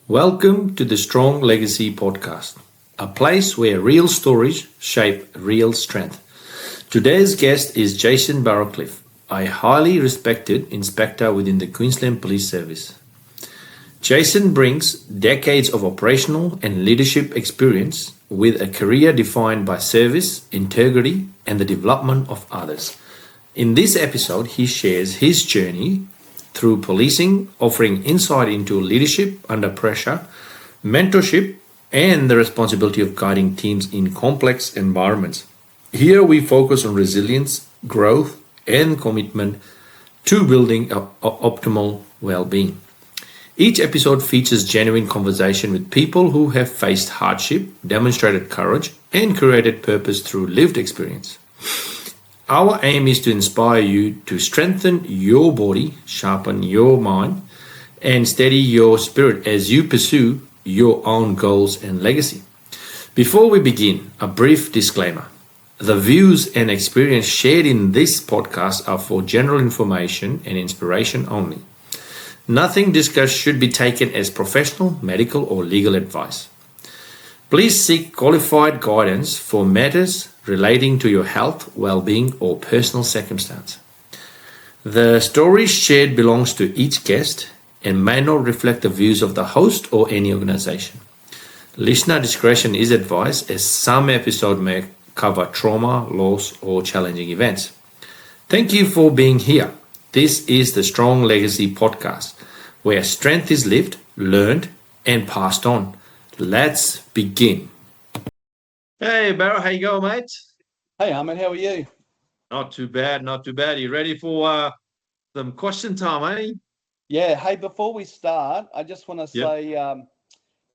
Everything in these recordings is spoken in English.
Welcome to the Strong Legacy Podcast, a place where real stories shape real strength. Today's guest is Jason Barrowcliffe, a highly respected inspector within the Queensland Police Service. Jason brings decades of operational and leadership experience with a career defined by service, integrity, and the development of others. In this episode, he shares his journey through policing, offering insight into leadership under pressure, mentorship, and the responsibility of guiding teams in complex environments. Here we focus on resilience, growth, and commitment to building optimal well-being. Each episode features genuine conversation with people who have faced hardship, demonstrated courage, and created purpose through lived experience. Our aim is to inspire you to strengthen your body, sharpen your mind, and steady your spirit as you pursue your own goals and legacy. Before we begin, a brief disclaimer. The views and experience shared in this podcast are for general information and inspiration only. Nothing discussed should be taken as professional, medical, or legal advice. Please seek qualified guidance for matters relating to your health, well-being, or personal circumstance. The story shared belongs to each guest and may not reflect the views of the host or any organization. Listener discretion is advised as some episodes may cover trauma, loss, or challenging events. Thank you for being here. This is the Strong Legacy Podcast, where strength is lived, learned, and passed on. Let's begin. Hey, Barrow, how you going, mate? Hey, Ahmed, how are you? Not too bad, not too bad. You ready for some question time, eh? Yeah. Hey, before we start, I just want to Yep. say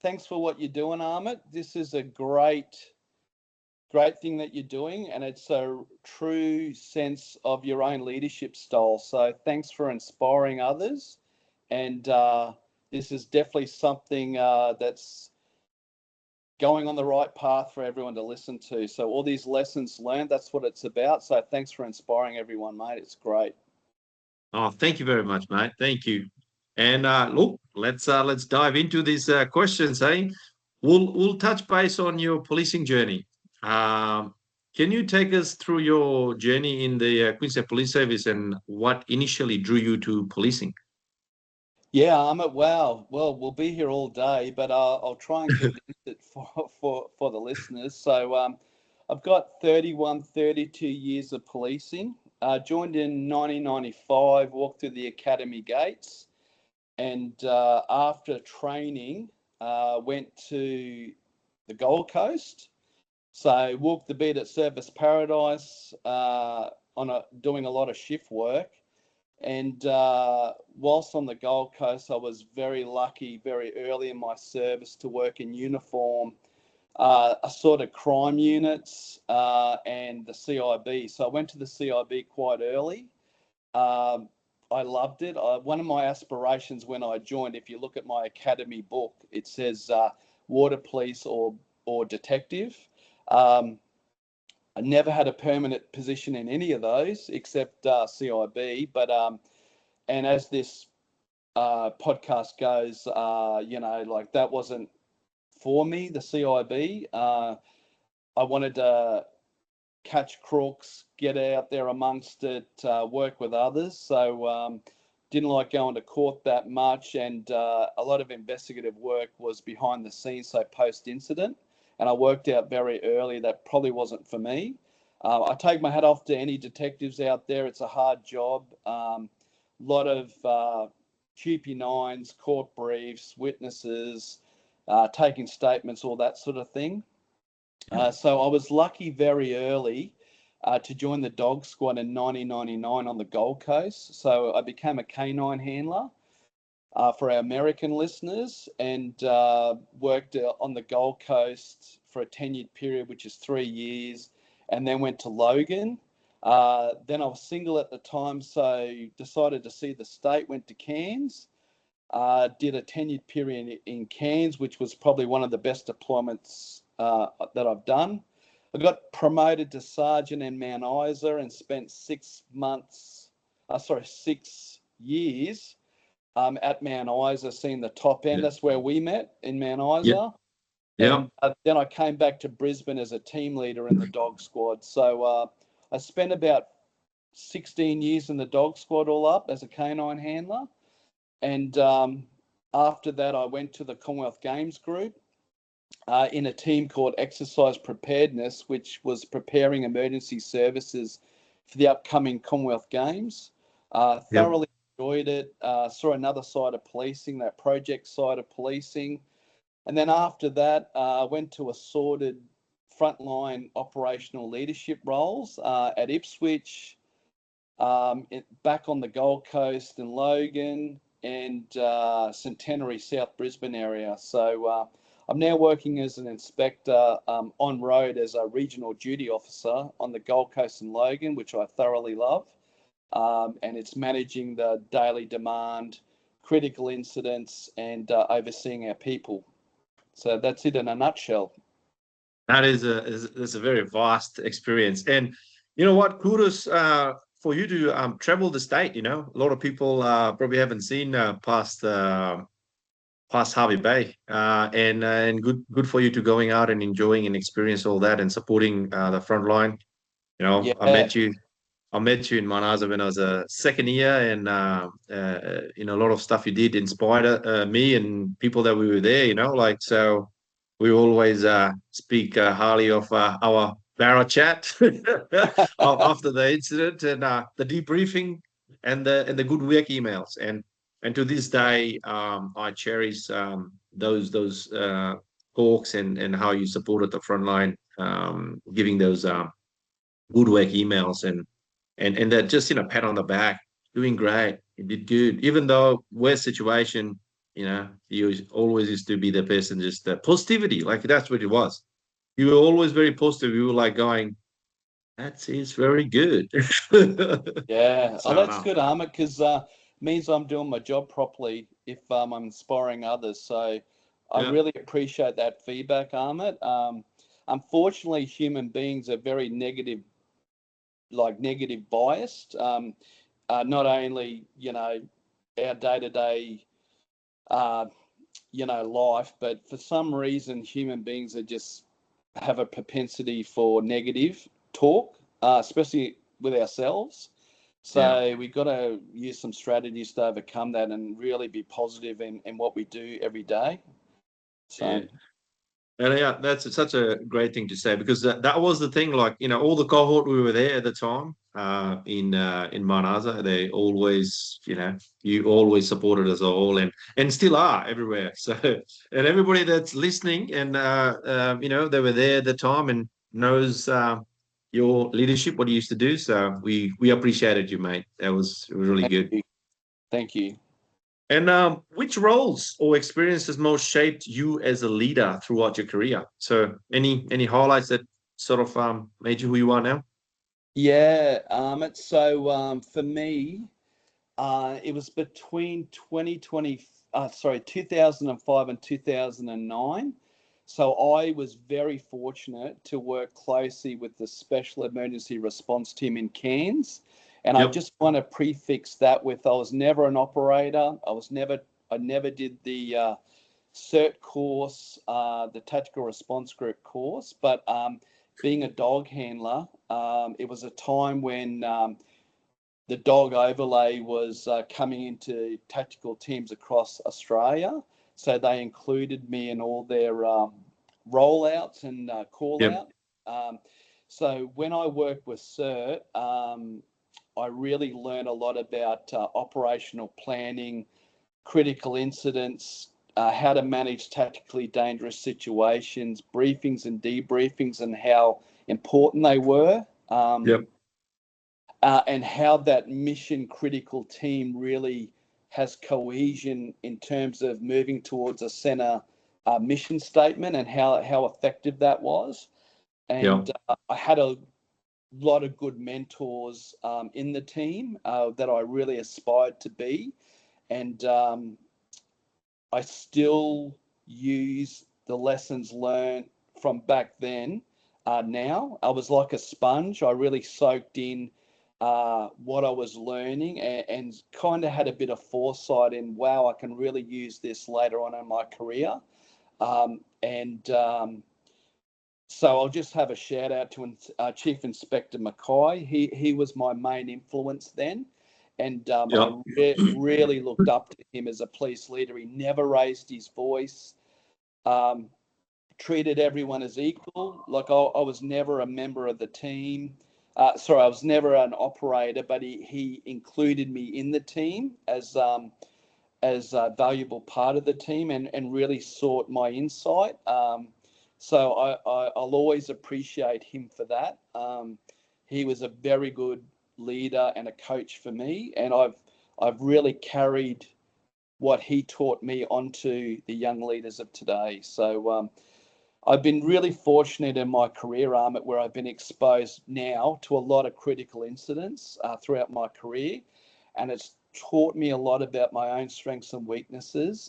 thanks for what you're doing, Ahmed. This is a great thing that you're doing, and it's a true sense of your own leadership style. So thanks for inspiring others. And this is definitely something that's going on the right path for everyone to listen to. So all these lessons learned, that's what it's about. So thanks for inspiring everyone, mate. It's great. Oh, thank you very much, mate. Thank you. And look, let's dive into these questions, eh? We'll touch base on your policing journey. Can you take us through your journey in the Queensland Police Service and what initially drew you to policing? Yeah, Ahmed. Wow. Well, we'll be here all day, but I'll try and condense it for the listeners. So I've got 32 years of policing. Joined in 1995, walked through the academy gates, and after training, went to the Gold Coast. So walked the beat at Service Paradise doing a lot of shift work. And whilst on the Gold Coast, I was very lucky very early in my service to work in uniform, a sort of crime units and the CIB. So I went to the CIB quite early. I loved it. One of my aspirations when I joined, if you look at my academy book, it says water police or detective. I never had a permanent position in any of those except CIB. But and as this podcast goes, like that wasn't for me, the CIB. I wanted to catch crooks, get out there amongst it, work with others. So didn't like going to court that much, and a lot of investigative work was behind the scenes, so post-incident. And I worked out very early that probably wasn't for me. I take my hat off to any detectives out there. It's a hard job. Lot of QP9s, court briefs, witnesses, taking statements, all that sort of thing. So I was lucky very early to join the dog squad in 1999 on the Gold Coast. So I became a canine handler for our American listeners, and worked on the Gold Coast for a tenured period, which is 3 years, and then went to Logan. Then I was single at the time, so decided to see the state, went to Cairns, did a tenured period in Cairns, which was probably one of the best deployments that I've done. I got promoted to sergeant in Mount Isa and spent 6 years at Mount Isa, seeing the top end. Yeah. That's where we met, in Mount Yeah. Isa. Yeah. And then I came back to Brisbane as a team leader in the dog squad. So I spent about 16 years in the dog squad all up as a canine handler. And after that, I went to the Commonwealth Games group in a team called Exercise Preparedness, which was preparing emergency services for the upcoming Commonwealth Games. Yeah. Thoroughly enjoyed it. Saw another side of policing, that project side of policing. And then after that, I went to assorted frontline operational leadership roles at Ipswich, back on the Gold Coast in Logan, and Centenary, South Brisbane area. So I'm now working as an inspector on road as a regional duty officer on the Gold Coast and Logan, which I thoroughly love. And it's managing the daily demand, critical incidents, and overseeing our people. So that's it in a nutshell. That is a very vast experience, and you know what? Kudos for you to travel the state. You know, a lot of people probably haven't seen past Harvey Bay, and good for you to going out and enjoying and experience all that and supporting the front line. You know, Yeah, I met you in Mount Isa when I was a second year, and you know, a lot of stuff you did inspired me and people that we were there. You know, like so, we always speak highly of our Barra chat after the incident and the debriefing and the good work emails. And to this day, I cherish those talks and how you supported the front line, giving those good work emails and that just pat on the back, doing great, you did good, even though worst situation, you always used to be the person, just positivity, like that's what it was. You were always very positive. You were like going, that is very good. yeah. Oh, So that's no, good, Ahmed, because means I'm doing my job properly if I'm inspiring others. So I yeah, really appreciate that feedback, Ahmed. Unfortunately, human beings are very negative, like negative biased. Not only our day to day life, but for some reason, human beings are just have a propensity for negative talk, especially with ourselves. yeah, So we've got to use some strategies to overcome that and really be positive in what we do every day. yeah. So And yeah, that's such a great thing to say, because that was the thing. Like, all the cohort we were there at the time, in Mount Isa, they always, you always supported us all, and still are everywhere. So, and everybody that's listening, and they were there at the time and knows your leadership, what you used to do. So we appreciated you, mate. It was really thank good. you. Thank you. And which roles or experiences most shaped you as a leader throughout your career? So any highlights that sort of made you who you are now? Yeah, for me, it was between 2005 and 2009. So I was very fortunate to work closely with the Special Emergency Response Team in Cairns. And I Yep. just want to prefix that with I was never an operator. I never did the CERT course, the Tactical Response Group course. But being a dog handler, it was a time when the dog overlay was coming into tactical teams across Australia. So they included me in all their rollouts and call Yep. out. So when I worked with CERT, I really learned a lot about operational planning, critical incidents, how to manage tactically dangerous situations, briefings and debriefings, and how important they were. Yep. And how that mission critical team really has cohesion in terms of moving towards a center mission statement and how effective that was. Yep. And I had a lot of good mentors in the team that I really aspired to be. And I still use the lessons learned from back then now. I was like a sponge. I really soaked in what I was learning, and kind of had a bit of foresight in, wow, I can really use this later on in my career. So I'll just have a shout out to Chief Inspector Mackay. He was my main influence then, and Yeah. really looked up to him as a police leader. He never raised his voice. Treated everyone as equal. Like I was never a member of the team. I was never an operator, but he included me in the team as a valuable part of the team, and really sought my insight. So I'll always appreciate him for that. He was a very good leader and a coach for me, and I've really carried what he taught me onto the young leaders of today. So I've been really fortunate in my career, Amit, where I've been exposed now to a lot of critical incidents throughout my career, and it's taught me a lot about my own strengths and weaknesses.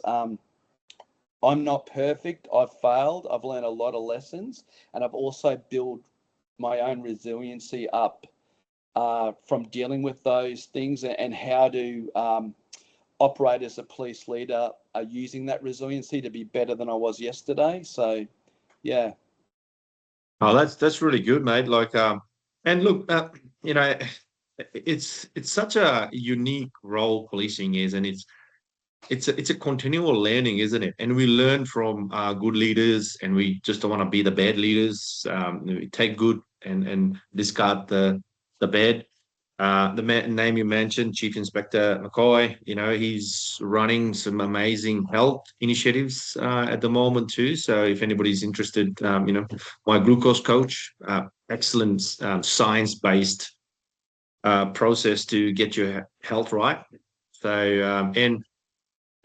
I'm not perfect. I've failed. I've learned a lot of lessons, and I've also built my own resiliency up from dealing with those things, and how to operate as a police leader, using that resiliency to be better than I was yesterday. So, yeah. Oh, that's really good, mate. Like, and look, you know, it's such a unique role policing is, and it's a continual learning, isn't it? And we learn from good leaders, and we just don't want to be the bad leaders. We take good and discard the bad. Name you mentioned, Chief Inspector McCoy, he's running some amazing health initiatives at the moment too. So if anybody's interested, my glucose coach, excellent science-based process to get your health right. So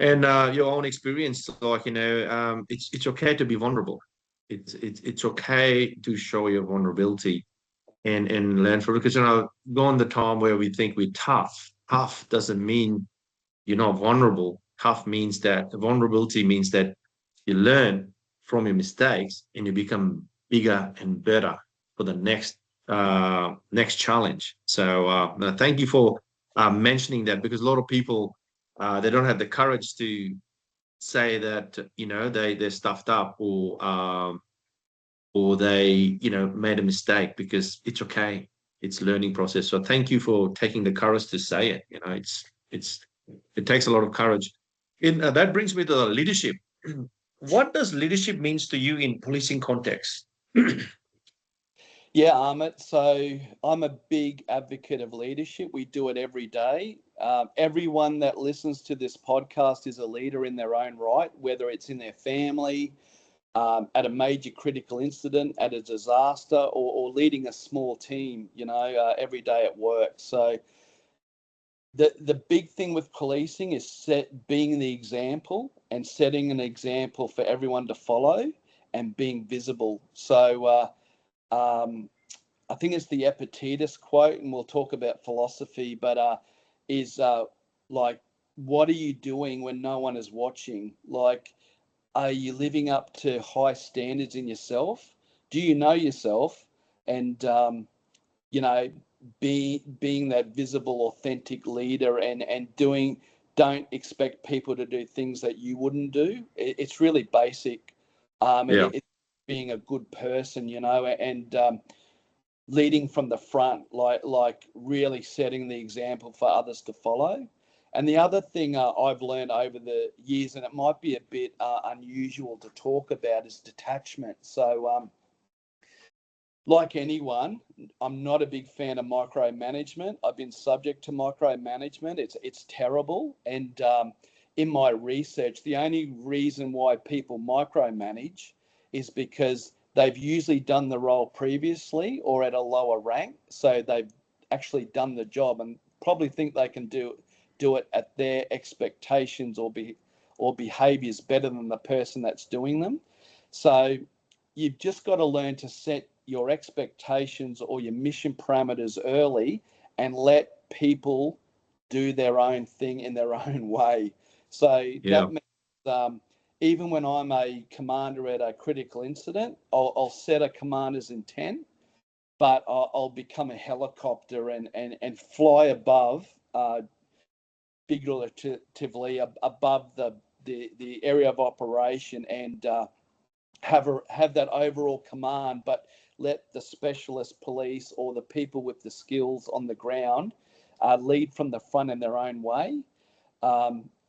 and your own experience, like it's okay to be vulnerable. It's okay to show your vulnerability and learn from it. Because gone the time where we think we're tough. Tough doesn't mean you're not vulnerable. Tough means that vulnerability means that you learn from your mistakes and you become bigger and better for the next challenge. So thank you for mentioning that, because a lot of people they don't have the courage to say that they're stuffed up, or they made a mistake, because it's okay. It's a learning process. So thank you for taking the courage to say it. It takes a lot of courage. That brings me to leadership. What does leadership means to you in policing context? Yeah, Amit. So I'm a big advocate of leadership. We do it every day. Everyone that listens to this podcast is a leader in their own right, whether it's in their family, at a major critical incident, at a disaster, or leading a small team, every day at work. So the big thing with policing is being the example and setting an example for everyone to follow, and being visible. So I think it's the Epictetus quote, and we'll talk about philosophy, but is like, what are you doing when no one is watching? Like, are you living up to high standards in yourself? Do you know yourself? And, being that visible, authentic leader, and don't expect people to do things that you wouldn't do. It's really basic. Yeah. It's being a good person, and leading from the front, like really setting the example for others to follow. And the other thing I've learned over the years, and it might be a bit unusual to talk about, is detachment. So, like anyone, I'm not a big fan of micromanagement. I've been subject to micromanagement. It's terrible. And in my research, the only reason why people micromanage is because they've usually done the role previously or at a lower rank. So they've actually done the job and probably think they can do it at their expectations or behaviors better than the person that's doing them. So you've just got to learn to set your expectations or your mission parameters early, and let people do their own thing in their own way. So Yeah. that means even when I'm a commander at a critical incident, I'll set a commander's intent, but I'll become a helicopter and fly above, figuratively above the area of operation, and have that overall command, but let the specialist police or the people with the skills on the ground lead from the front in their own way.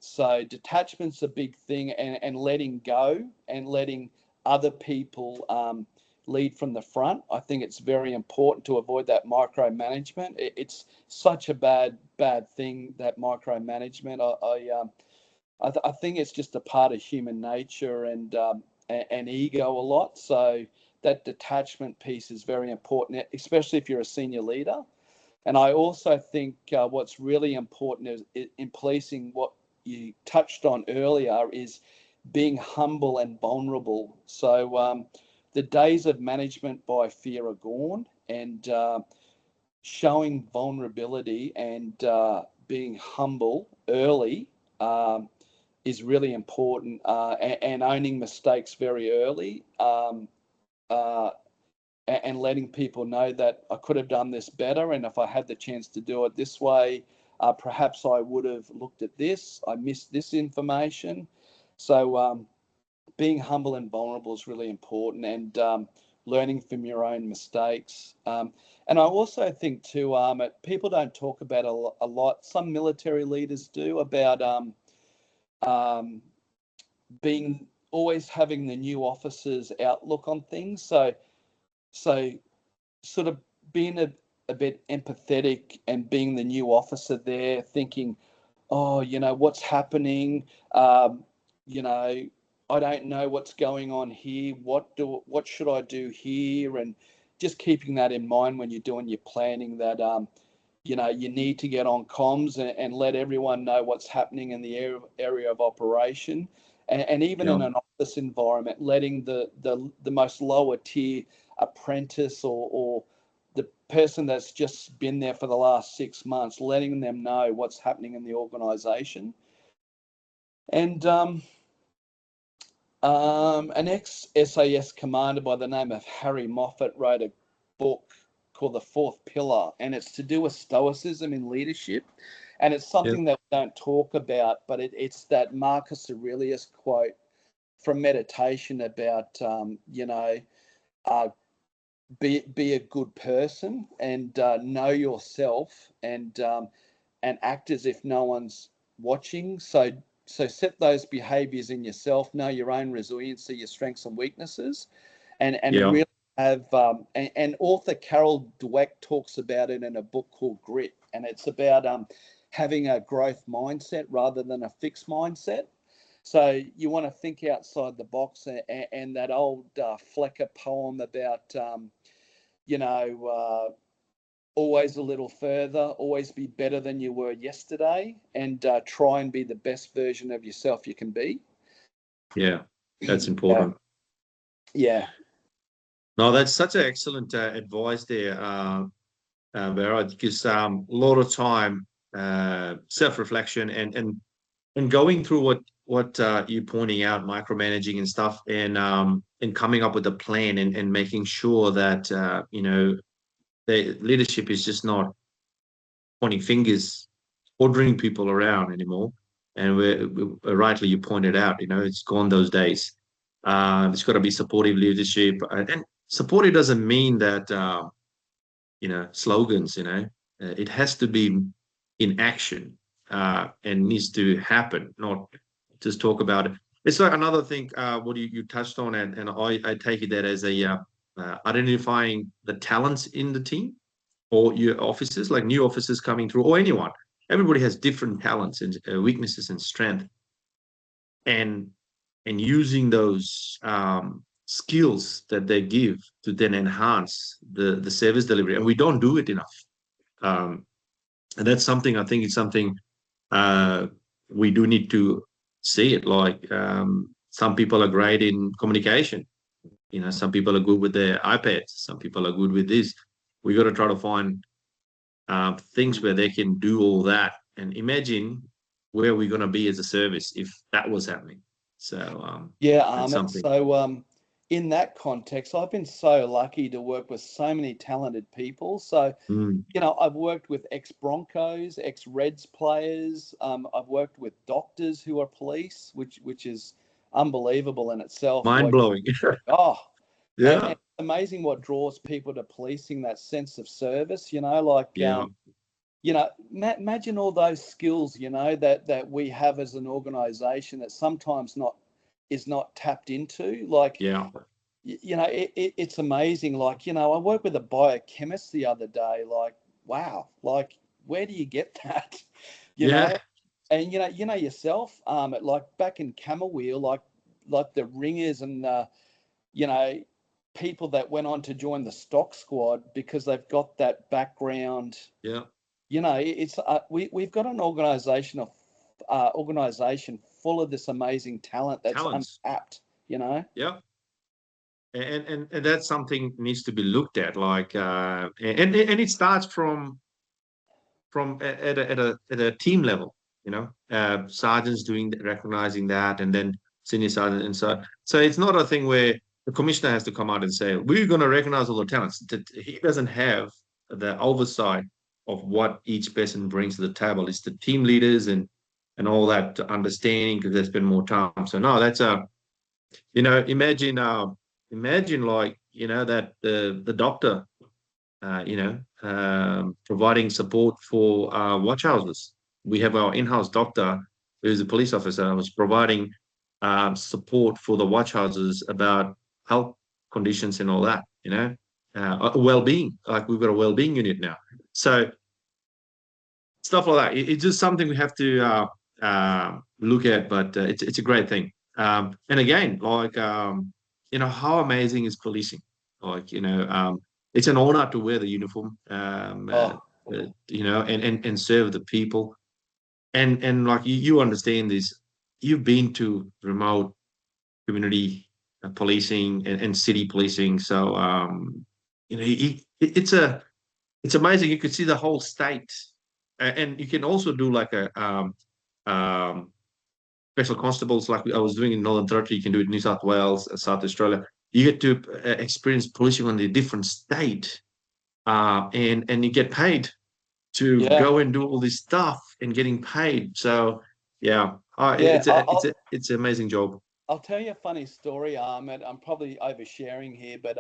So detachment's a big thing, and letting go and letting other people lead from the front. I think it's very important to avoid that micromanagement. It's such a bad thing, that micromanagement. I think it's just a part of human nature and ego a lot. So that detachment piece is very important, especially if you're a senior leader. And I also think what's really important is in policing, what you touched on earlier, is being humble and vulnerable. So the days of management by fear are gone, and showing vulnerability and being humble early is really important, and owning mistakes very early, and letting people know that I could have done this better, and if I had the chance to do it this way, perhaps I would have looked at this. I missed this information. So being humble and vulnerable is really important, and learning from your own mistakes. And I also think too, people don't talk about a lot. Some military leaders do, about being always having the new officers' outlook on things. So sort of being a bit empathetic and being the new officer there, thinking, oh, what's happening? You know, I don't know what's going on here. What should I do here? And just keeping that in mind when you're doing your planning, that you need to get on comms and let everyone know what's happening in the area of operation, and even in an office environment, letting the most lower tier apprentice or the person that's just been there for the last 6 months, letting them know what's happening in the organisation. And an ex-SAS commander by the name of Harry Moffat wrote a book called The Fourth Pillar, and it's to do with stoicism in leadership. And it's something that we don't talk about, but it's that Marcus Aurelius quote from Meditation about, be a good person, and know yourself, and act as if no one's watching. So set those behaviors in yourself, know your own resiliency, your strengths and weaknesses, and really have, and author Carol Dweck talks about it in a book called Grit, and it's about having a growth mindset rather than a fixed mindset. So you want to think outside the box, and that old Flecker poem about, always a little further, always be better than you were yesterday, and try and be the best version of yourself you can be. Yeah, that's important. Yeah. No, that's such an excellent advice there, Barra, because a lot of time, self-reflection and going through what you're pointing out, micromanaging and stuff, and coming up with a plan and making sure that the leadership is just not pointing fingers, ordering people around anymore. And rightly you pointed out, it's gone those days. It's got to be supportive leadership, and supportive doesn't mean that slogans. It has to be in action, and needs to happen, not just talk about it. It's like another thing what you touched on, and I take it that as a identifying the talents in the team or your officers, like new officers coming through, or anyone. Everybody has different talents and weaknesses and strength, and using those skills that they give to then enhance the service delivery. And we don't do it enough. And that's something, I think it's something we do need to see it. Like some people are great in communication. Some people are good with their iPads. Some people are good with this. We got to try to find things where they can do all that. And imagine where we're going to be as a service if that was happening. So yeah, that's something. So in that context, I've been so lucky to work with so many talented people. So, Mm. I've worked with ex-Broncos, ex-Reds players. I've worked with doctors who are police, which is unbelievable in itself. Mind blowing. Oh, and Yeah. it's amazing what draws people to policing, that sense of service. Yeah. Imagine all those skills, that we have as an organisation that sometimes not is not tapped into. Like, Yeah. it's amazing. Like, I worked with a biochemist the other day. Like, wow, like, where do you get that? You Yeah. know, and yourself, like back in Camel Wheel, like the ringers and you know people that went on to join the stock squad because they've got that background. Yeah. It's we've got an organization full of this amazing talent that's Talents. untapped. Yeah. And that's something needs to be looked at, like and it starts from at a team level, sergeants recognizing that, and then senior sergeant, and so it's not a thing where the commissioner has to come out and say we're going to recognize all the talents. That he doesn't have the oversight of what each person brings to the table. It's the team leaders and all that understanding, because they spend more time. So no, that's a imagine like that the doctor providing support for watch houses. We have our in-house doctor, who's a police officer, was providing support for the watch houses about health conditions and all that, well-being. Like, we've got a well-being unit now. So stuff like that. It's just something we have to look at, but it's a great thing. And again, like, how amazing is policing? Like, it's an honor to wear the uniform, Oh, and serve the people. And like, you understand this. You've been to remote community policing and city policing, so it's amazing. You could see the whole state, and you can also do like a um, special constables, like I was doing in Northern Territory. You can do it in New South Wales, South Australia. You get to experience policing on the different state, and you get paid to yeah, go and do all this stuff and getting paid. So yeah, yeah. it's an amazing job. I'll tell you a funny story, Ahmed. I'm probably oversharing here, but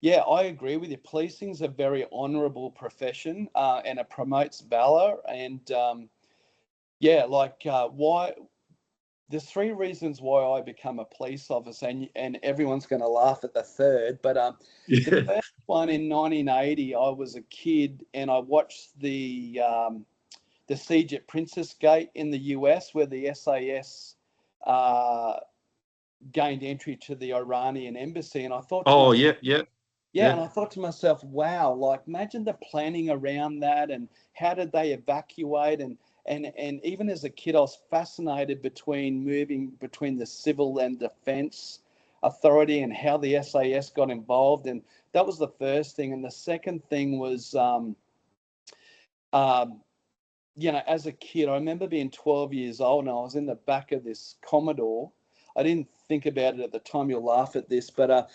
yeah, I agree with you. Policing's a very honourable profession, and it promotes valour. And yeah, like, why? There's three reasons why I become a police officer, and everyone's going to laugh at the third. But the Yeah. first one, in 1980, I was a kid and I watched the siege at Princess Gate in the US, where the SAS uh, gained entry to the Iranian embassy, and I thought to Oh myself, yeah, yeah, yeah, and yeah. I thought to myself, wow, like, imagine the planning around that, and how did they evacuate, and even as a kid, I was fascinated between moving between the civil and defence authority and how the SAS got involved, and that was the first thing. And the second thing was, um, as a kid, I remember being 12 years old and I was in the back of this Commodore. I didn't think about it at the time. You'll laugh at this, but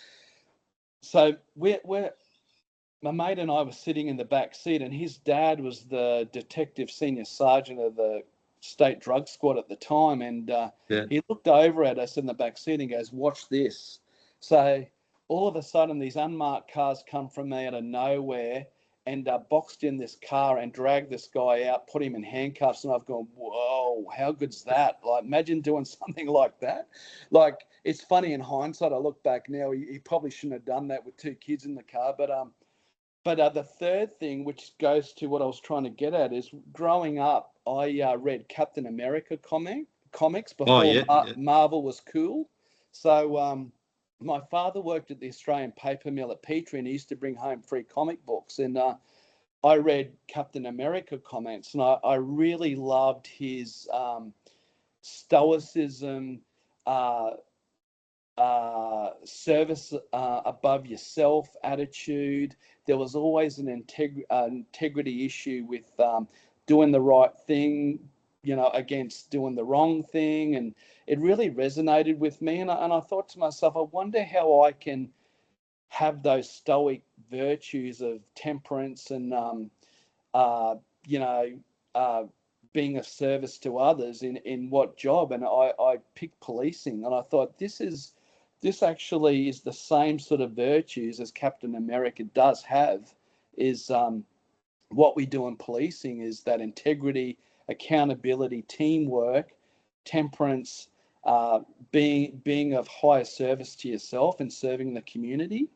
so we're my mate and I were sitting in the back seat, and his dad was the detective senior sergeant of the state drug squad at the time, and Yeah. he looked over at us in the back seat and goes, "Watch this." So all of a sudden, these unmarked cars come from out of nowhere and boxed in this car and dragged this guy out, put him in handcuffs, and I've gone, "Whoa, how good's that?" Like, imagine doing something like that. Like, it's funny in hindsight. I look back now, he probably shouldn't have done that with two kids in the car, but the third thing, which goes to what I was trying to get at, is growing up, I read Captain America comics Oh before yeah, yeah. Marvel was cool. So my father worked at the Australian paper mill at Petrie, and he used to bring home free comic books. And I read Captain America comics, and I really loved his stoicism, uh, service above yourself attitude. There was always an integrity issue with doing the right thing, against doing the wrong thing, and it really resonated with me. And I thought to myself, I wonder how I can have those stoic virtues of temperance and, uh, you know, uh, being of service to others in what job. And I picked policing, and I thought this actually is the same sort of virtues as Captain America does have, is what we do in policing is that integrity, accountability, teamwork, temperance, being of higher service to yourself and serving the community.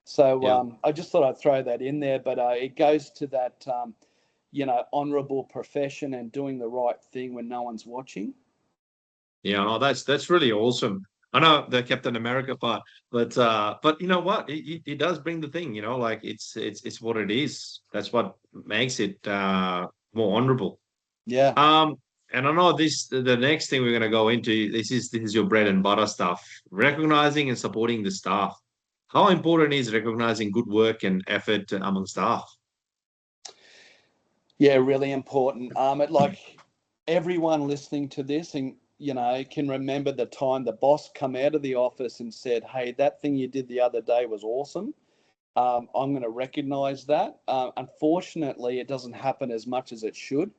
So I just thought I'd throw that in there, but it goes to that, honourable profession and doing the right thing when no one's watching. Yeah, no, that's really awesome. I know the Captain America part, but you know what? It does bring the thing, like it's what it is. That's what makes it more honorable. Yeah. Um, and I know the next thing we're gonna go into, this is your bread and butter stuff. Recognizing and supporting the staff. How important is recognizing good work and effort among staff? Yeah, really important. Like everyone listening to this, and can remember the time the boss come out of the office and said, "Hey, that thing you did the other day was awesome. I'm going to recognise that." Unfortunately, it doesn't happen as much as it should.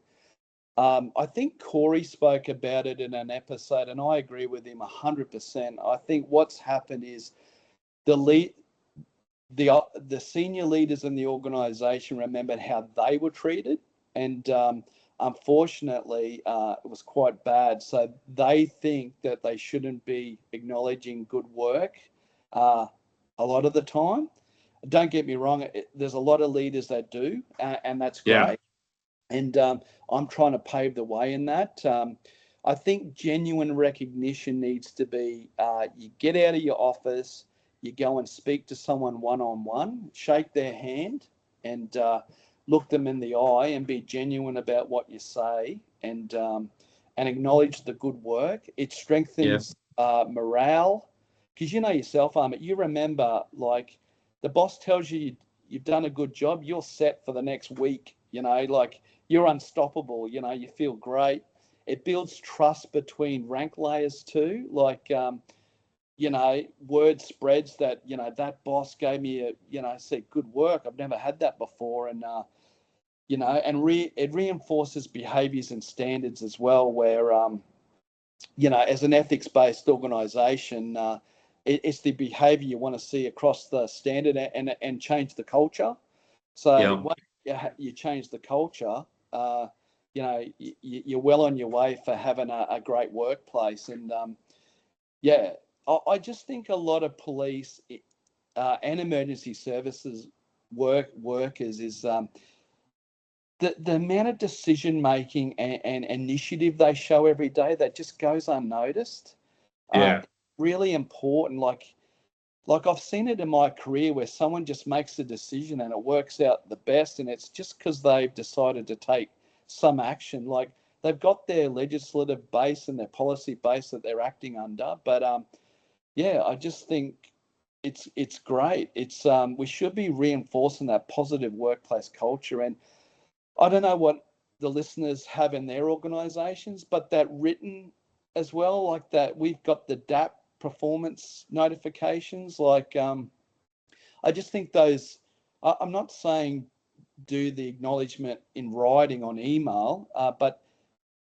I think Corey spoke about it in an episode, and I agree with him 100%. I think what's happened is the lead, the senior leaders in the organisation remembered how they were treated, and unfortunately, it was quite bad. So they think that they shouldn't be acknowledging good work a lot of the time. Don't get me wrong; there's a lot of leaders that do, and that's Yeah, great. And I'm trying to pave the way in that. I think genuine recognition needs to be you get out of your office, you go and speak to someone one on one, shake their hand, and look them in the eye and be genuine about what you say, and acknowledge the good work. It yeah, strengthens morale, because you know yourself, Ahmet. You remember, like, the boss tells you you've done a good job, you're set for the next week. Like, you're unstoppable. You feel great. It builds trust between rank layers too. Like, word spreads that, that boss gave me said good work. I've never had that before. And, it reinforces behaviors and standards as well, where, as an ethics-based organisation, it's the behaviour you want to see across the standard, and change the culture. So yeah. once you change the culture, you're well on your way for having a great workplace. And yeah, I just think a lot of police and emergency services workers is the amount of decision making and initiative they show every day that just goes unnoticed. Yeah. Really important. Like I've seen it in my career where someone just makes a decision and it works out the best, and it's just because they've decided to take some action. Like, they've got their legislative base and their policy base that they're acting under. But yeah, I just think it's great. It's we should be reinforcing that positive workplace culture. And I don't know what the listeners have in their organisations, but that written as well, like that, we've got the DAP performance notifications. Like, I just think those. I'm not saying do the acknowledgement in writing on email, but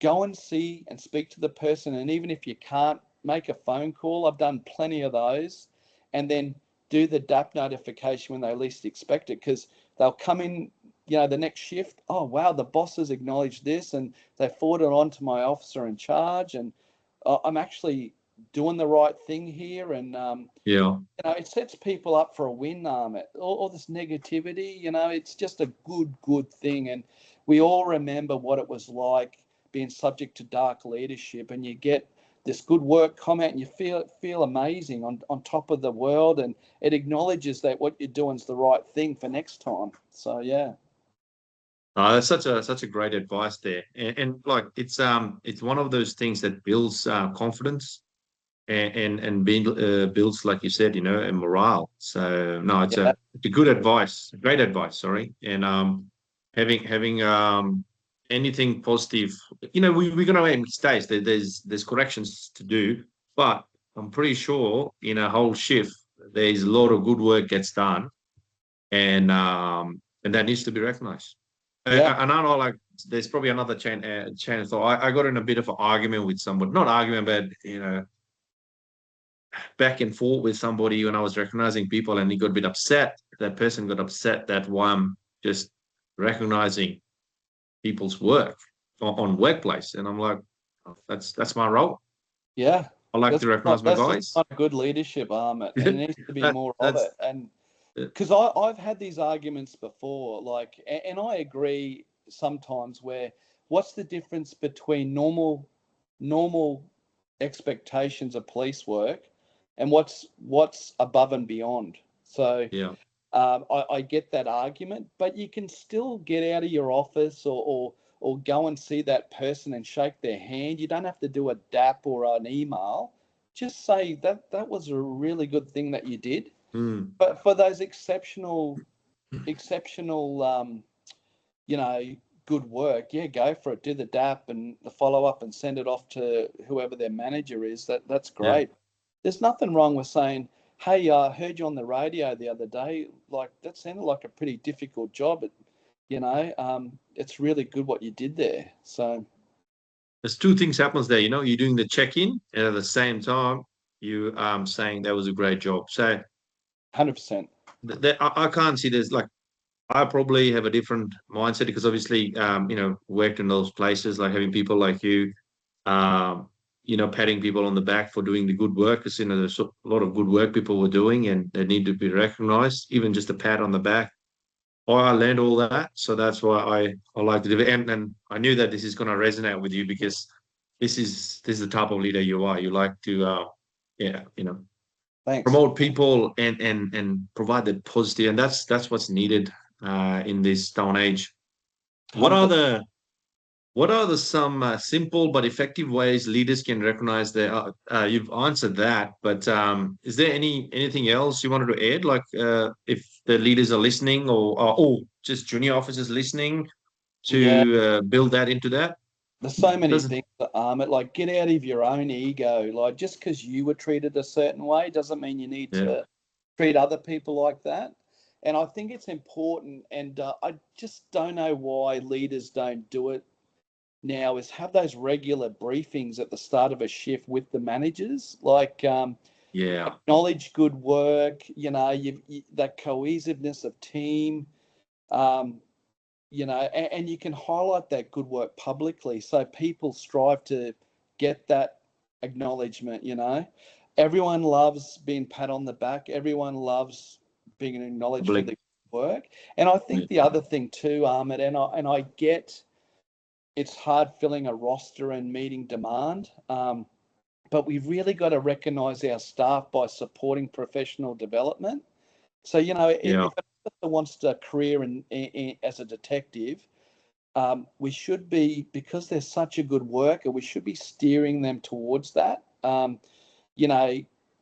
go and see and speak to the person. And even if you can't, make a phone call. I've done plenty of those, and then do the DAP notification when they least expect it, because they'll come in, the next shift. Oh wow, the boss has acknowledged this, and they forward it on to my officer in charge, and I'm actually doing the right thing here. And Yeah. it sets people up for a win. All this negativity, it's just a good thing. And we all remember what it was like being subject to dark leadership, and you get this good work comment, and you feel amazing on top of the world, and it acknowledges that what you're doing is the right thing for next time. So yeah. That's such a great advice there, and like it's one of those things that builds confidence and builds, like you said, a morale. So no, Yeah. it's a good advice, great advice. Sorry, and having anything positive. We're going to make mistakes. There's corrections to do, but I'm pretty sure in a whole shift, there's a lot of good work gets done, and that needs to be recognized. Yeah. And I know, like, there's probably another chain of thought. I got in a bit of an argument with somebody, not argument, but back and forth with somebody when I was recognizing people, and he got a bit upset. That person got upset that why I'm just recognizing people's work on workplace, and I'm like, oh, that's my role. Yeah. I like to recognize my That's guys. not good leadership, Ahmed. And there needs to be more of That's it. And because I've had these arguments before, like, and I agree sometimes where what's the difference between normal expectations of police work and what's above and beyond. So yeah, I get that argument, but you can still get out of your office or go and see that person and shake their hand. You don't have to do a DAP or an email. Just say that was a really good thing that you did. But for those exceptional, good work, yeah, go for it. Do the DAP and the follow up and send it off to whoever their manager is. That's yeah. great. There's nothing wrong with saying, hey, I heard you on the radio the other day. Like, that sounded like a pretty difficult job. It's really good what you did there. So There's two things happens there. You're doing the check-in, and at the same time, you saying that was a great job. So 100%. I can't see there's like, I probably have a different mindset because obviously, worked in those places, like having people like you, patting people on the back for doing the good work. Because, there's a lot of good work people were doing and they need to be recognized, even just a pat on the back. I learned all that. So that's why I like to do it. And I knew that this is going to resonate with you because this is the type of leader you are. You like to, Thanks. promote people and provide the positive. And that's what's needed in this day and age. What are the some simple but effective ways leaders can recognize their? You've answered that, but is there anything else you wanted to add? Like, if the leaders are listening, or just junior officers listening, Yeah. to build that into that. There's so many Doesn't things that like, get out of your own ego. Like, just because you were treated a certain way doesn't mean you need yeah to treat other people like that. And I think it's important, and I just don't know why leaders don't do it now, is have those regular briefings at the start of a shift with the managers, like yeah acknowledge good work, that cohesiveness of team, um, and you can highlight that good work publicly so people strive to get that acknowledgement. Everyone loves being pat on the back, everyone loves being acknowledged for the work. And I think the other thing too, Ahmed, and I get it's hard filling a roster and meeting demand, but we've really got to recognise our staff by supporting professional development. So, if yeah an officer wants a career as a detective, we should be, because they're such a good worker, we should be steering them towards that.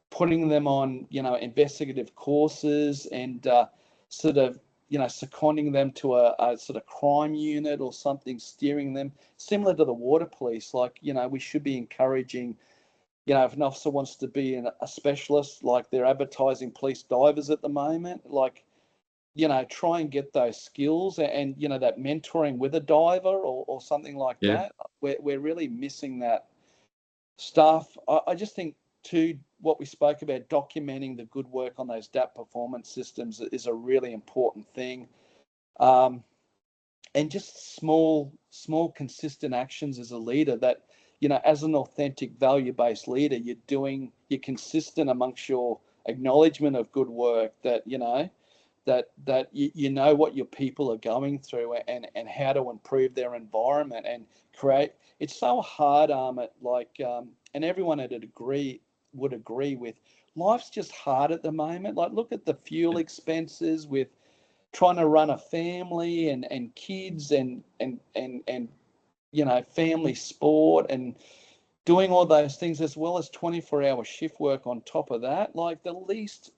Putting them on, investigative courses and sort of, seconding them to a sort of crime unit or something, steering them similar to the water police. Like, we should be encouraging, if an officer wants to be a specialist, like they're advertising police divers at the moment, like, try and get those skills and that mentoring with a diver or something like yeah that. We're really missing that stuff. I just think too, what we spoke about, documenting the good work on those DAP performance systems is a really important thing. And just small, consistent actions as a leader that, as an authentic, value-based leader, you're consistent amongst your acknowledgement of good work, that, that you know what your people are going through and how to improve their environment and create. It's so hard, and everyone would agree with, life's just hard at the moment. Like, look at the fuel expenses with trying to run a family and kids and family sport and doing all those things, as well as 24-hour shift work on top of that. Like, the least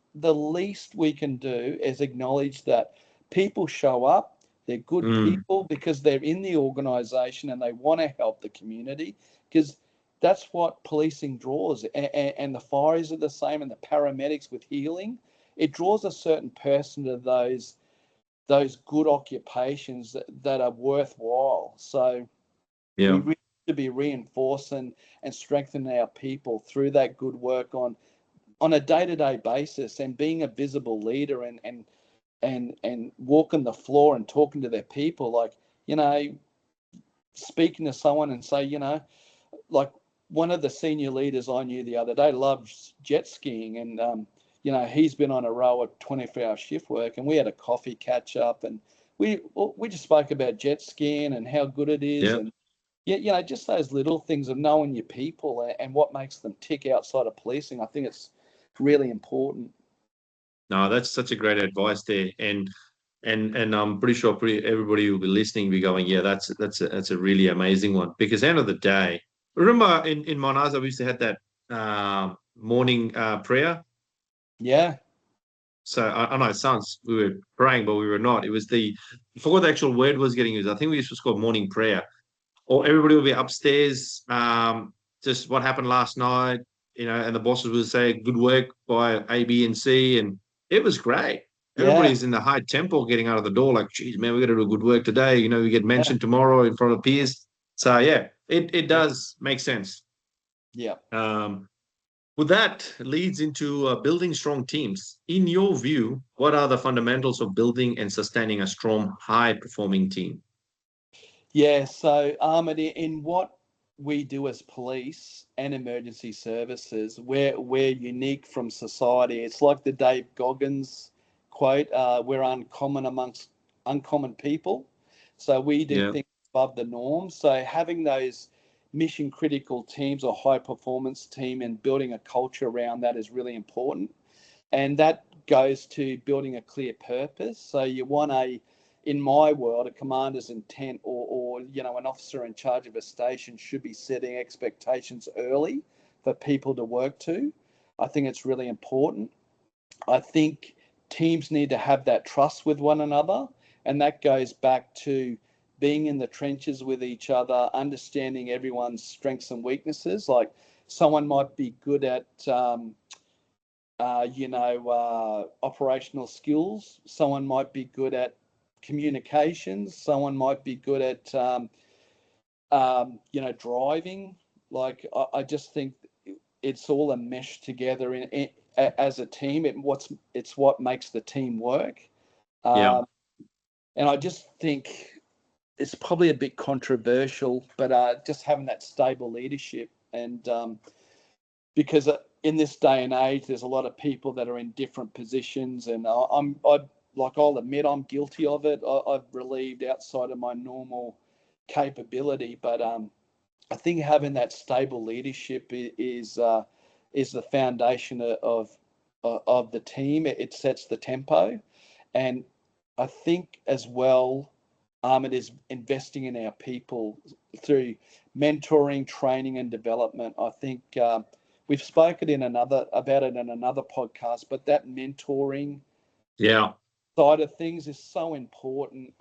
we can do is acknowledge that people show up, They're good Mm. people because they're in the organisation and they want to help the community, because that's what policing draws. And the fires are the same, and the paramedics with healing. It draws a certain person to those good occupations that are worthwhile. So we Yeah. really should be reinforcing and strengthening our people through that good work on a day-to-day basis, and being a visible leader, and walking the floor and talking to their people, like, speaking to someone and say, like, one of the senior leaders I knew the other day loves jet skiing, and he's been on a row of 24-hour shift work, and we had a coffee catch up, and we just spoke about jet skiing and how good it is, Yeah. and just those little things of knowing your people and what makes them tick outside of policing. I think it's really important. No, that's such a great advice there, and I'm pretty sure everybody will be listening, be going, yeah, that's a really amazing one. Because end of the day, remember in Mount Isa we used to have that morning prayer. Yeah, So I know it sounds we were praying, but we were not. It was I forgot the actual word was getting used. I think we used to call morning prayer, or everybody will be upstairs. Just what happened last night, and the bosses would say, "Good work by A, B, and C," and it was great. yeah, Everybody's in the high tempo getting out of the door, like, "Geez, man, we got to do good work today." We get yeah, mentioned tomorrow in front of peers. So yeah, it does make sense. yeah. Um, well, that leads into building strong teams. In your view, what are the fundamentals of building and sustaining a strong, high-performing team? Yeah, so Ahmed, in what we do as police and emergency services, we're unique from society. It's like the Dave Goggins quote: "We're uncommon amongst uncommon people." So we do Yeah, things above the norm. So having those mission critical teams or high performance team and building a culture around that is really important, and that goes to building a clear purpose. So you want in my world, a commander's intent, or an officer in charge of a station should be setting expectations early for people to work to. I think it's really important. I think teams need to have that trust with one another, and that goes back to being in the trenches with each other, understanding everyone's strengths and weaknesses. Like, someone might be good at operational skills. Someone might be good at communications. Someone might be good at, driving. Like, I just think it's all a mesh together as a team. It's what makes the team work. yeah, Um, and I just think it's probably a bit controversial, but just having that stable leadership, and because in this day and age, there's a lot of people that are in different positions, and I'll admit I'm guilty of it. I've relieved outside of my normal capability, but I think having that stable leadership is the foundation of the team. It sets the tempo, and I think as well, it is investing in our people through mentoring, training, and development. I think we've spoken about it in another podcast, but that mentoring yeah, side of things is so important.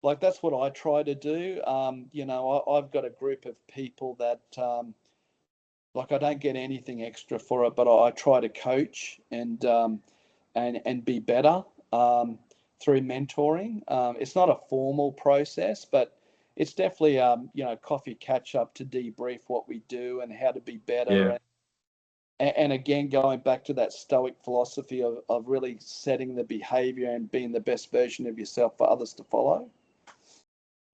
Like, that's what I try to do. I've got a group of people that, like, I don't get anything extra for it, but I try to coach and be better through mentoring. It's not a formal process, but it's definitely coffee catch up to debrief what we do and how to be better. yeah. And again, going back to that stoic philosophy of really setting the behavior and being the best version of yourself for others to follow.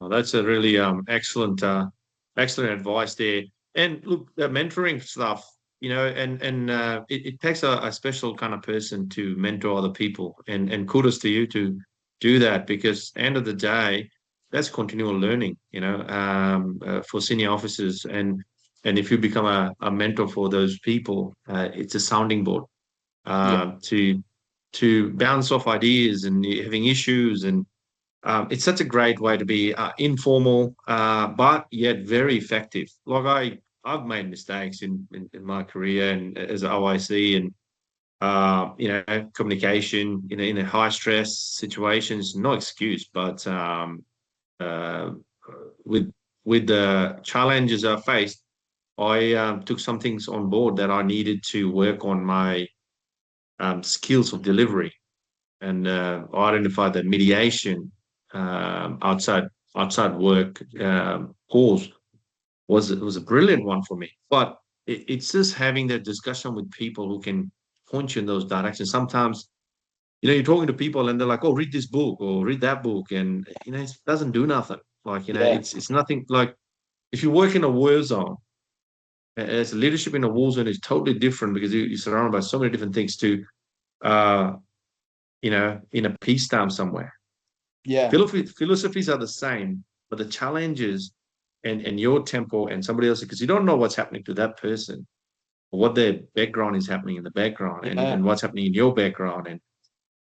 Well, that's a really excellent advice there. And look, the mentoring stuff, it takes a special kind of person to mentor other people, and kudos to you to do that, because end of the day, that's continual learning, for senior officers, and if you become a mentor for those people, it's a sounding board Yeah, to bounce off ideas and having issues. And it's such a great way to be informal, but yet very effective. Like I've made mistakes in my career and as an OIC, communication in a high stress situations, no excuse, but uh, with the challenges I faced, I took some things on board that I needed to work on my skills of delivery, and identify the mediation outside work calls was a brilliant one for me. But it's just having that discussion with people who can point you in those directions. Sometimes, you're talking to people and they're like, "Oh, read this book or read that book," and it doesn't do nothing. Like, Yeah. it's nothing. Like, if you work in a war zone, as leadership in a war zone is totally different, because you're surrounded by so many different things to, uh, in a peacetime somewhere. Yeah. Philosophies are the same, but the challenges and your tempo and somebody else, because you don't know what's happening to that person, or what their background is happening in the background, Yeah. and what's happening in your background.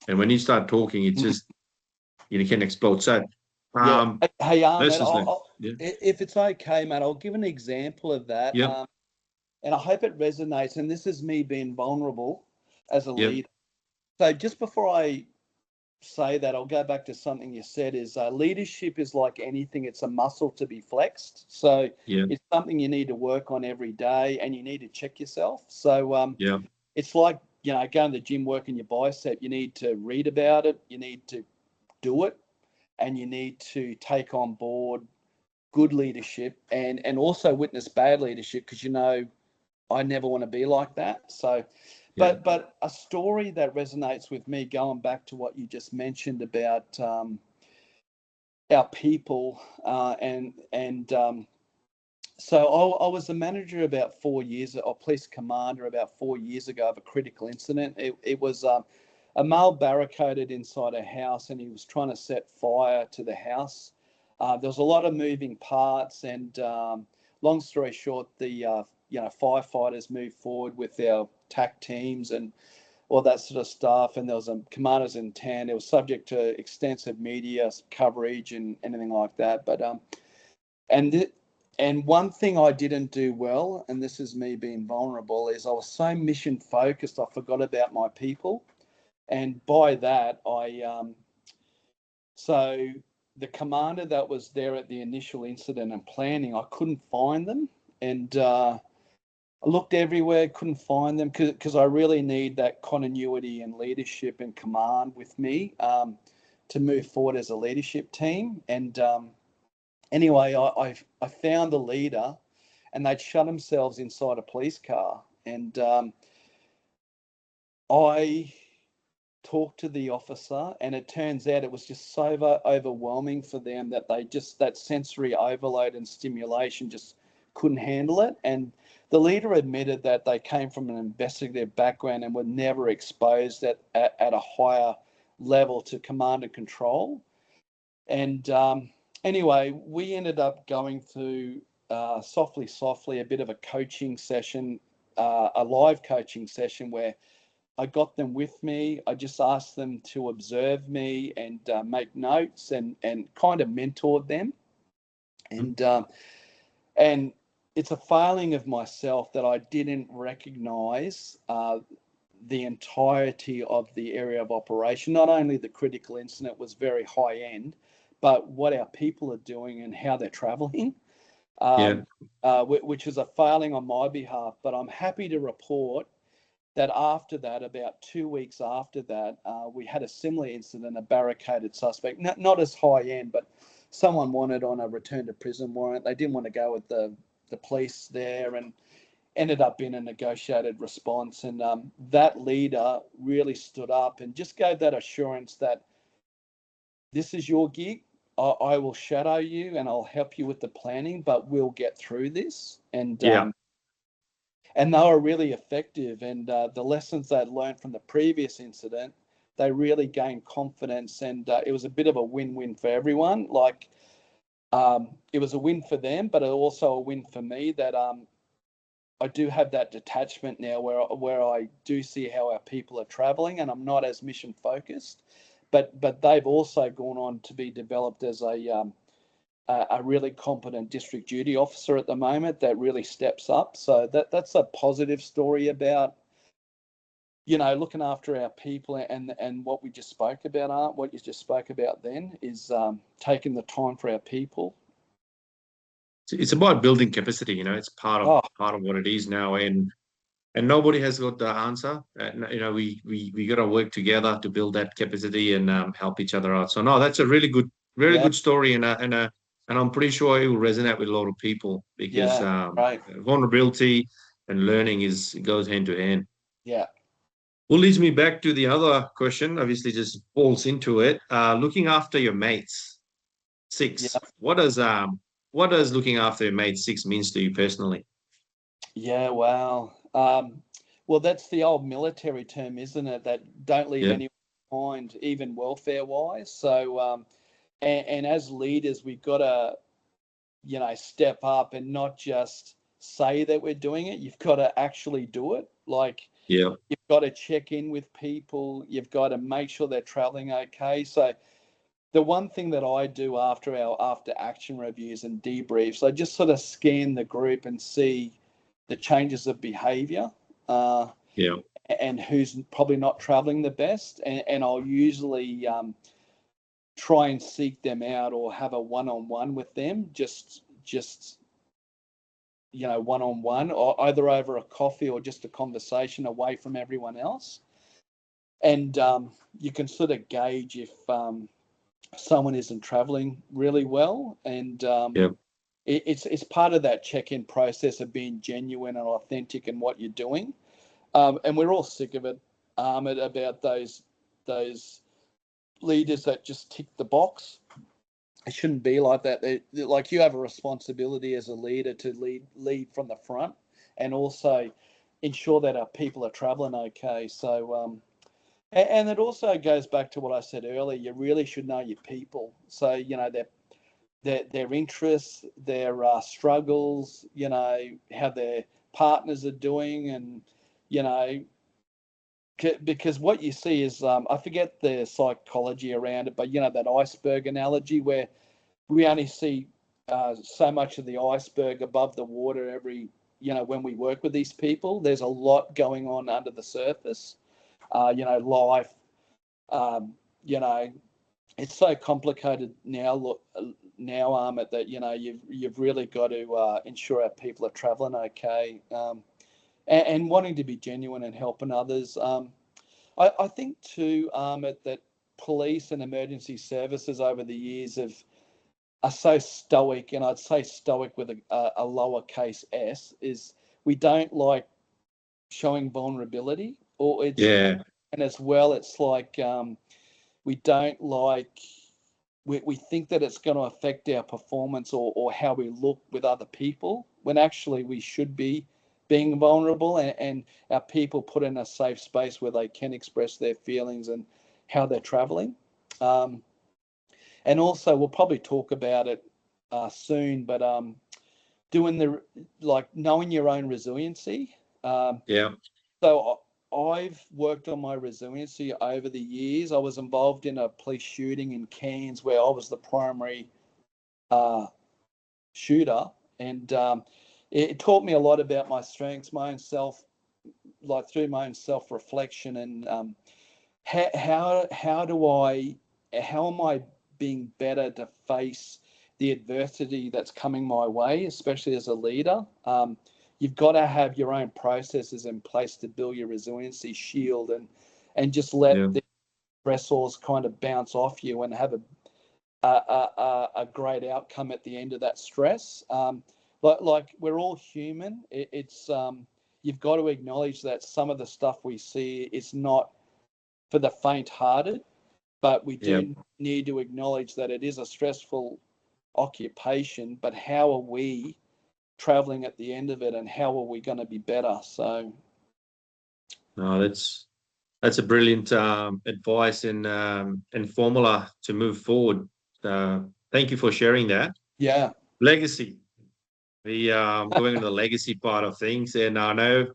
And when you start talking, it's Mhm. just, can explode. So, Yeah. Hey, that's Ahmed, just like, yeah, if it's okay, mate, I'll give an example of that. yep, And I hope it resonates. And this is me being vulnerable as a yep, leader. So just before I say that, I'll go back to something you said is leadership is like anything. It's a muscle to be flexed. So yeah, it's something you need to work on every day and you need to check yourself. So yeah, it's like, going to the gym, working your bicep. You need to read about it. You need to do it. And you need to take on board good leadership and also witness bad leadership, because I never want to be like that. So, yeah, but a story that resonates with me, going back to what you just mentioned about our people, so I was the manager about 4 years, or police commander about 4 years ago, of a critical incident. It was a male barricaded inside a house, and he was trying to set fire to the house. There was a lot of moving parts, and long story short, the firefighters moved forward with our TAC teams and all that sort of stuff. And there was a commanders in town. It was subject to extensive media coverage and anything like that. But and and one thing I didn't do well, and this is me being vulnerable, is I was so mission focused, I forgot about my people. And by that, so the commander that was there at the initial incident and planning, I couldn't find them. And I looked everywhere, couldn't find them, because I really need that continuity and leadership and command with me to move forward as a leadership team. And anyway, I found the leader, and they'd shut themselves inside a police car. And I talked to the officer, and it turns out it was just so overwhelming for them that that sensory overload and stimulation just couldn't handle it. And the leader admitted that they came from an investigative background and were never exposed at a higher level to command and control. And anyway, we ended up going through softly a bit of a coaching session, a live coaching session, where I got them with me. I just asked them to observe me and make notes and kind of mentored them. mm, And it's a failing of myself that I didn't recognize the entirety of the area of operation. Not only the critical incident was very high end, but what our people are doing and how they're traveling, yeah, which is a failing on my behalf. But I'm happy to report that after that, about 2 weeks after that, we had a similar incident, a barricaded suspect, not as high end, but someone wanted on a return to prison warrant. They didn't want to go with the police there, and ended up in a negotiated response. And that leader really stood up and just gave that assurance that this is your gig. I will shadow you and I'll help you with the planning, but we'll get through this. yeah, And they were really effective. And the lessons they'd learned from the previous incident, they really gained confidence. And it was a bit of a win-win for everyone. Like, it was a win for them, but also a win for me that I do have that detachment now where I do see how our people are traveling, and I'm not as mission focused. But they've also gone on to be developed as a really competent district duty officer at the moment that really steps up. So that's a positive story about looking after our people and what we just spoke about, what you just spoke about then is taking the time for our people. It's about building capacity. It's Oh, part of what it is now, and nobody has got the answer. We got to work together to build that capacity and help each other out. So no, that's a very yeah, good story, and I'm pretty sure it will resonate with a lot of people because yeah, right, vulnerability and learning goes hand to hand. yeah, Well, leads me back to the other question. Obviously, just falls into it. Looking after your mates. yeah, Six. What does looking after your mates six means to you personally? yeah. Wow. Well, that's the old military term, isn't it? That don't leave Yeah. anyone behind, even welfare wise. So, and as leaders, we've got to step up and not just say that we're doing it. You've got to actually do it. Like, Yeah. you've got to check in with people. You've got to make sure they're traveling okay. So the one thing that I do after our after action reviews and debriefs, I just sort of scan the group and see the changes of behavior, uh, Yeah. and who's probably not traveling the best. And I'll usually try and seek them out or have a one-on-one with them, just one-on-one, or either over a coffee or just a conversation away from everyone else. And you can sort of gauge if someone isn't traveling really well, and Yeah. it's part of that check-in process of being genuine and authentic in what you're doing. And we're all sick of it, about those leaders that just tick the box. It shouldn't be like that. Like, you have a responsibility as a leader to lead from the front, and also ensure that our people are traveling okay. So, and it also goes back to what I said earlier. You really should know your people. So, their interests, their struggles, how their partners are doing, and you know, because what you see is, I forget the psychology around it, but that iceberg analogy where we only see so much of the iceberg above the water when we work with these people. There's a lot going on under the surface. Life, um, you know, it's so complicated now. Look, now, Ahmed, that you've really got to ensure our people are travelling okay, and wanting to be genuine and helping others. I think too, Ahmed, that police and emergency services over the years are so stoic, and I'd say stoic with a lowercase s. Is we don't like showing vulnerability, or Yeah. and as well, it's like, we don't like, we think that it's going to affect our performance, or how we look with other people, when actually we should be being vulnerable, and our people put in a safe space where they can express their feelings and how they're traveling. Um, and also, we'll probably talk about it soon, but doing knowing your own resiliency. Um, Yeah. so I've worked on my resiliency over the years. I was involved in a police shooting in Cairns where I was the primary uh, shooter, and it taught me a lot about my strengths, my own self, like through my own self reflection, and how am I being better to face the adversity that's coming my way, especially as a leader. You've got to have your own processes in place to build your resiliency shield, and just let Yeah. the stressors kind of bounce off you and have a great outcome at the end of that stress. Like we're all human. It's you've got to acknowledge that some of the stuff we see is not for the faint-hearted, but we Yeah. do need to acknowledge that it is a stressful occupation. But how are we traveling at the end of it, and how are we going to be better? So, No, that's a brilliant advice and formula to move forward. Thank you for sharing that. yeah, Legacy. The going into the legacy part of things, and I know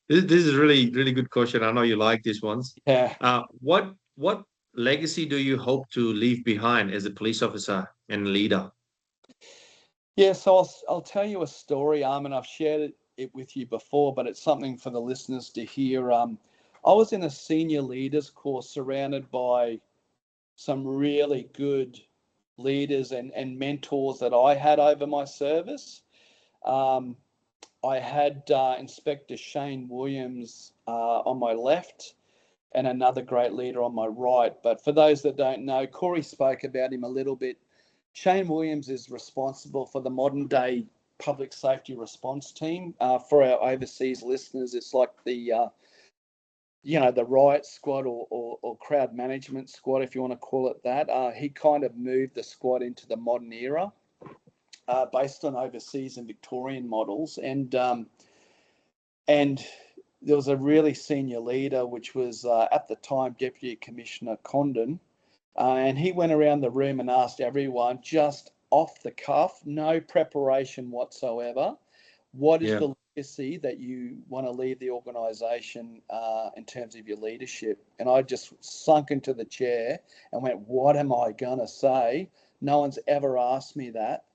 this is really good question. I know you like these ones. yeah. What legacy do you hope to leave behind as a police officer and leader? Yeah, so I'll tell you a story, and I've shared it with you before, but it's something for the listeners to hear. I was in a senior leaders course surrounded by some really good leaders and mentors that I had over my service. I had Inspector Shane Williams on my left and another great leader on my right. But for those that don't know, Corey spoke about him a little bit. Shane Williams is responsible for the modern day public safety response team. For our overseas listeners, it's like the the riot squad or crowd management squad, if you want to call it that. He kind of moved the squad into the modern era based on overseas and Victorian models. And there was a really senior leader, which was at the time Deputy Commissioner Condon, and he went around the room and asked everyone, just off the cuff, no preparation whatsoever, what is the legacy that you want to leave the organisation in terms of your leadership? And I just sunk into the chair and went, what am I going to say? No one's ever asked me that.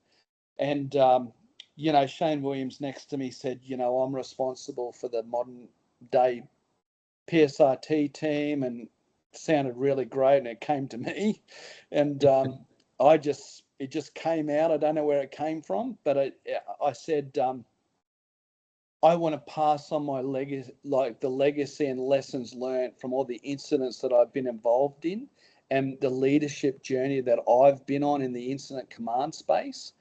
And, Shane Williams next to me said, I'm responsible for the modern day PSRT team, and sounded really great, and it came to me. And it just came out. I don't know where it came from, but I said, I want to pass on my legacy, like the legacy and lessons learned from all the incidents that I've been involved in and the leadership journey that I've been on in the incident command space.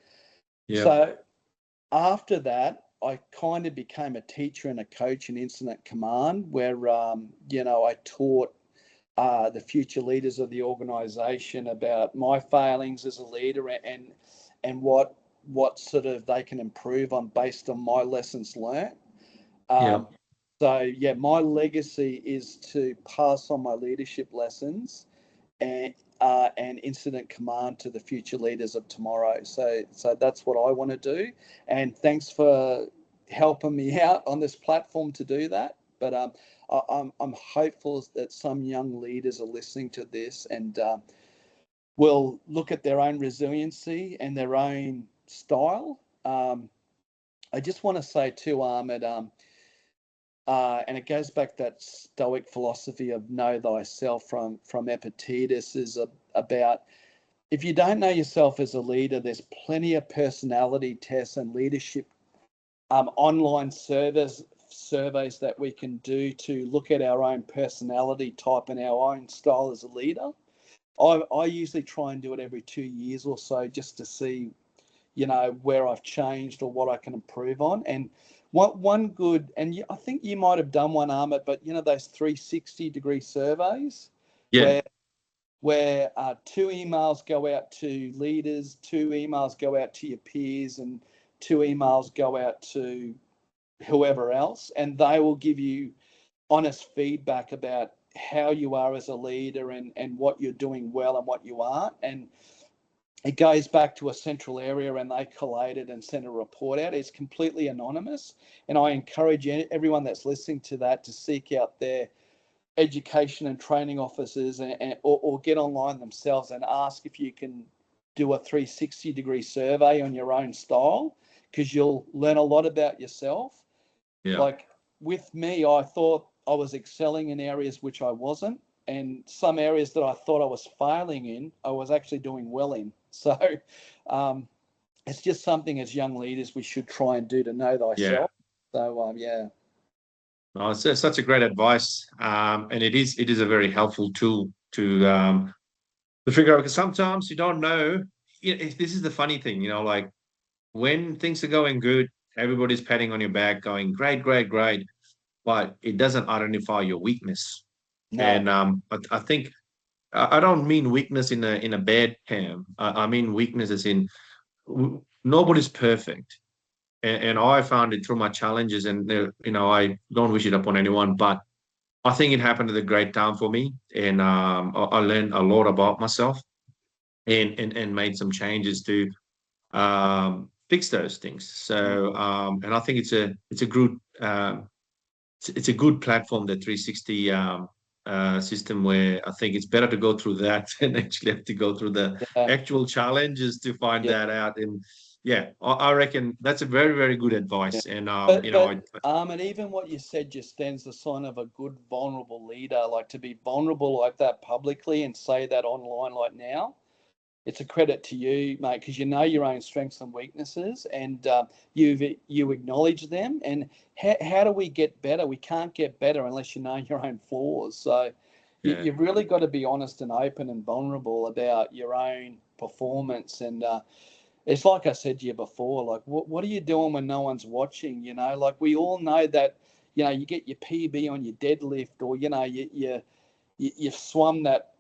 Yeah. So after that, I kind of became a teacher and a coach in incident command, where, I taught the future leaders of the organisation about my failings as a leader and what sort of they can improve on based on my lessons learned. So, my legacy is to pass on my leadership lessons and incident command to the future leaders of tomorrow. So that's what I want to do. And thanks for helping me out on this platform to do that. But I'm hopeful that some young leaders are listening to this and will look at their own resiliency and their own style. I just want to say too, Ahmed, and it goes back to that Stoic philosophy of know thyself from Epictetus, is about, if you don't know yourself as a leader, there's plenty of personality tests and leadership online surveys that we can do to look at our own personality type and our own style as a leader. I usually try and do it every 2 years or so, just to see, where I've changed or what I can improve on. And one good, and I think you might have done one, Ahmed, but those 360-degree surveys, where 2 emails go out to leaders, 2 emails go out to your peers, and 2 emails go out to whoever else, and they will give you honest feedback about how you are as a leader and what you're doing well and what you aren't. And it goes back to a central area, and they collate it and send a report out. It's completely anonymous, and I encourage everyone that's listening to that to seek out their education and training officers or get online themselves and ask if you can do a 360-degree survey on your own style, because you'll learn a lot about yourself. Like with me, I thought I was excelling in areas which I wasn't, and some areas that I thought I was failing in, I was actually doing well in. So it's just something as young leaders we should try and do to know thyself. So No, it's such a great advice, and it is a very helpful tool to figure out, because sometimes you don't know. This is the funny thing, like when things are going good, everybody's patting on your back, going great, great, great, but it doesn't identify your weakness. No. And I think I don't mean weakness in a bad term. I mean weakness as in nobody's perfect. And I found it through my challenges, and I don't wish it upon anyone, but I think it happened at a great time for me, and I learned a lot about myself, and made some changes to fix those things. So and I think it's a good platform, the 360 system, where I think it's better to go through that than actually have to go through the actual challenges to find that out. And yeah, I reckon that's a very, very good Yeah. advice. And And even what you said just then's the sign of a good vulnerable leader. Like to be vulnerable like that publicly and say that online like now, it's a credit to you, mate, because you know your own strengths and weaknesses, and you acknowledge them. And how do we get better? We can't get better unless you know your own flaws. So yeah, you've really got to be honest and open and vulnerable about your own performance. And it's like I said to you before, like what are you doing when no one's watching? You know, like we all know that, you know, you get your PB on your deadlift, or you know, you've swum that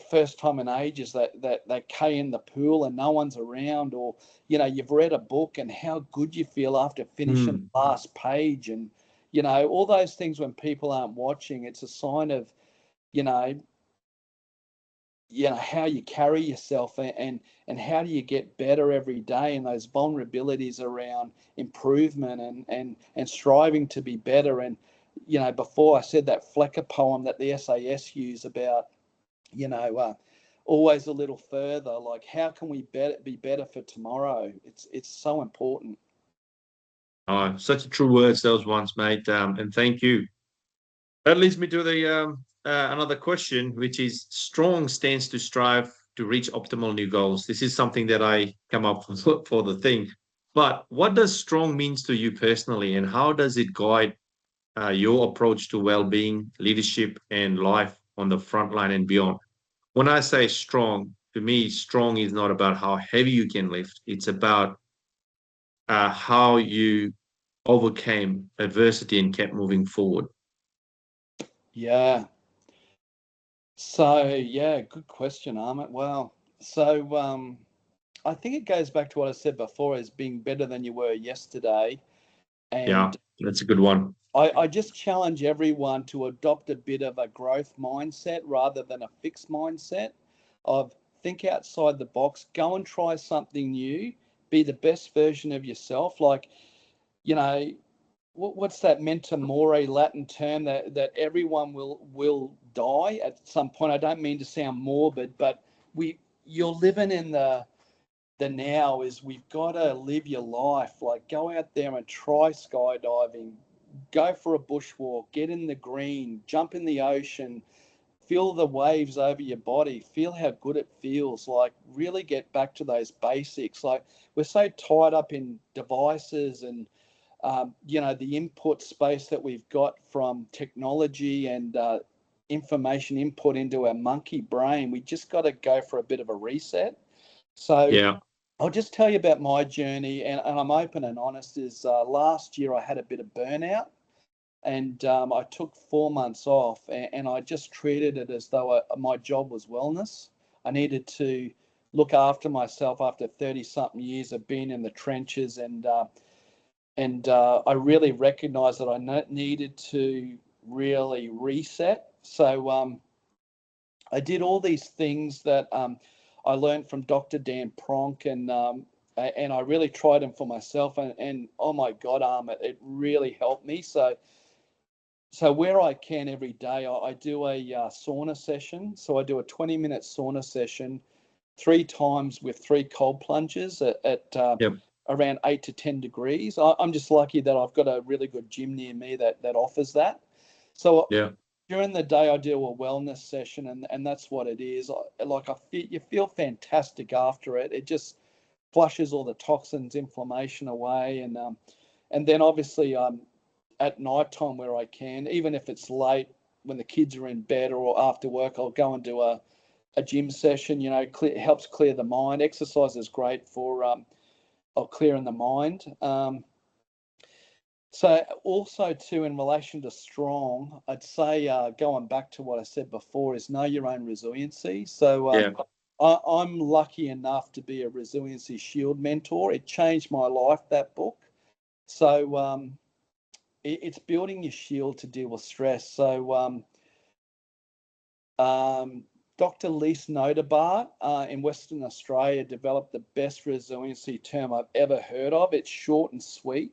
first time in ages that K in the pool and no one's around, or you know, you've read a book and how good you feel after finishing mm, the last page, and you know, all those things when people aren't watching, it's a sign of, you know, how you carry yourself, and how do you get better every day, and those vulnerabilities around improvement and striving to be better. And you know, before I said that Flecker poem that the SAS use about, you know, always a little further, like how can we be better for tomorrow? It's so important. oh, such a true words those ones, mate. And thank you. That leads me to the another question, which is strong stands to strive to reach optimal new goals. This is something that I come up for the thing. But what does strong means to you personally, and how does it guide your approach to well-being, leadership, and life on the front line and beyond? When I say strong, to me, strong is not about how heavy you can lift. It's about how you overcame adversity and kept moving forward. Yeah. So yeah, good question, Ahmet. Well, so I think it goes back to what I said before, as being better than you were yesterday. Yeah, And that's a good one. I just challenge everyone to adopt a bit of a growth mindset rather than a fixed mindset of think outside the box, go and try something new, be the best version of yourself. Like, you know, what's that mentor more Latin term that everyone will die at some point? I don't mean to sound morbid, but you're living in the now. Is we've got to live your life, like go out there and try skydiving, go for a bushwalk, get in the green, jump in the ocean, feel the waves over your body, feel how good it feels. Like really get back to those basics. Like we're so tied up in devices and you know, the input space that we've got from technology and information input into our monkey brain. We just got to go for a bit of a reset. So Yeah. I'll just tell you about my journey, and I'm open and honest. Is last year I had a bit of burnout, and I took 4 months off, and I just treated it as though my job was wellness. I needed to look after myself after 30 something years of being in the trenches, and I really recognised that I needed to really reset. So I did all these things that I learned from Dr. Dan Pronk, and I really tried them for myself, and oh my God, it really helped me. So where I can every day, I do a sauna session. So I do a 20-minute sauna session 3 times with 3 cold plunges at Yep. around 8 to 10 degrees. I'm just lucky that I've got a really good gym near me that offers that. So Yeah. during the day, I do a wellness session, and that's what it is. You feel fantastic after it. It just flushes all the toxins, inflammation away, and then obviously at night time where I can, even if it's late when the kids are in bed or after work, I'll go and do a gym session. You know, helps clear the mind. Exercise is great for clearing the mind. So also too, in relation to strong, I'd say going back to what I said before is know your own resiliency. So Yeah. I'm lucky enough to be a resiliency shield mentor. It changed my life, that book. So it's building your shield to deal with stress. So Dr. Lise Notebaert in Western Australia developed the best resiliency term I've ever heard of. It's short and sweet,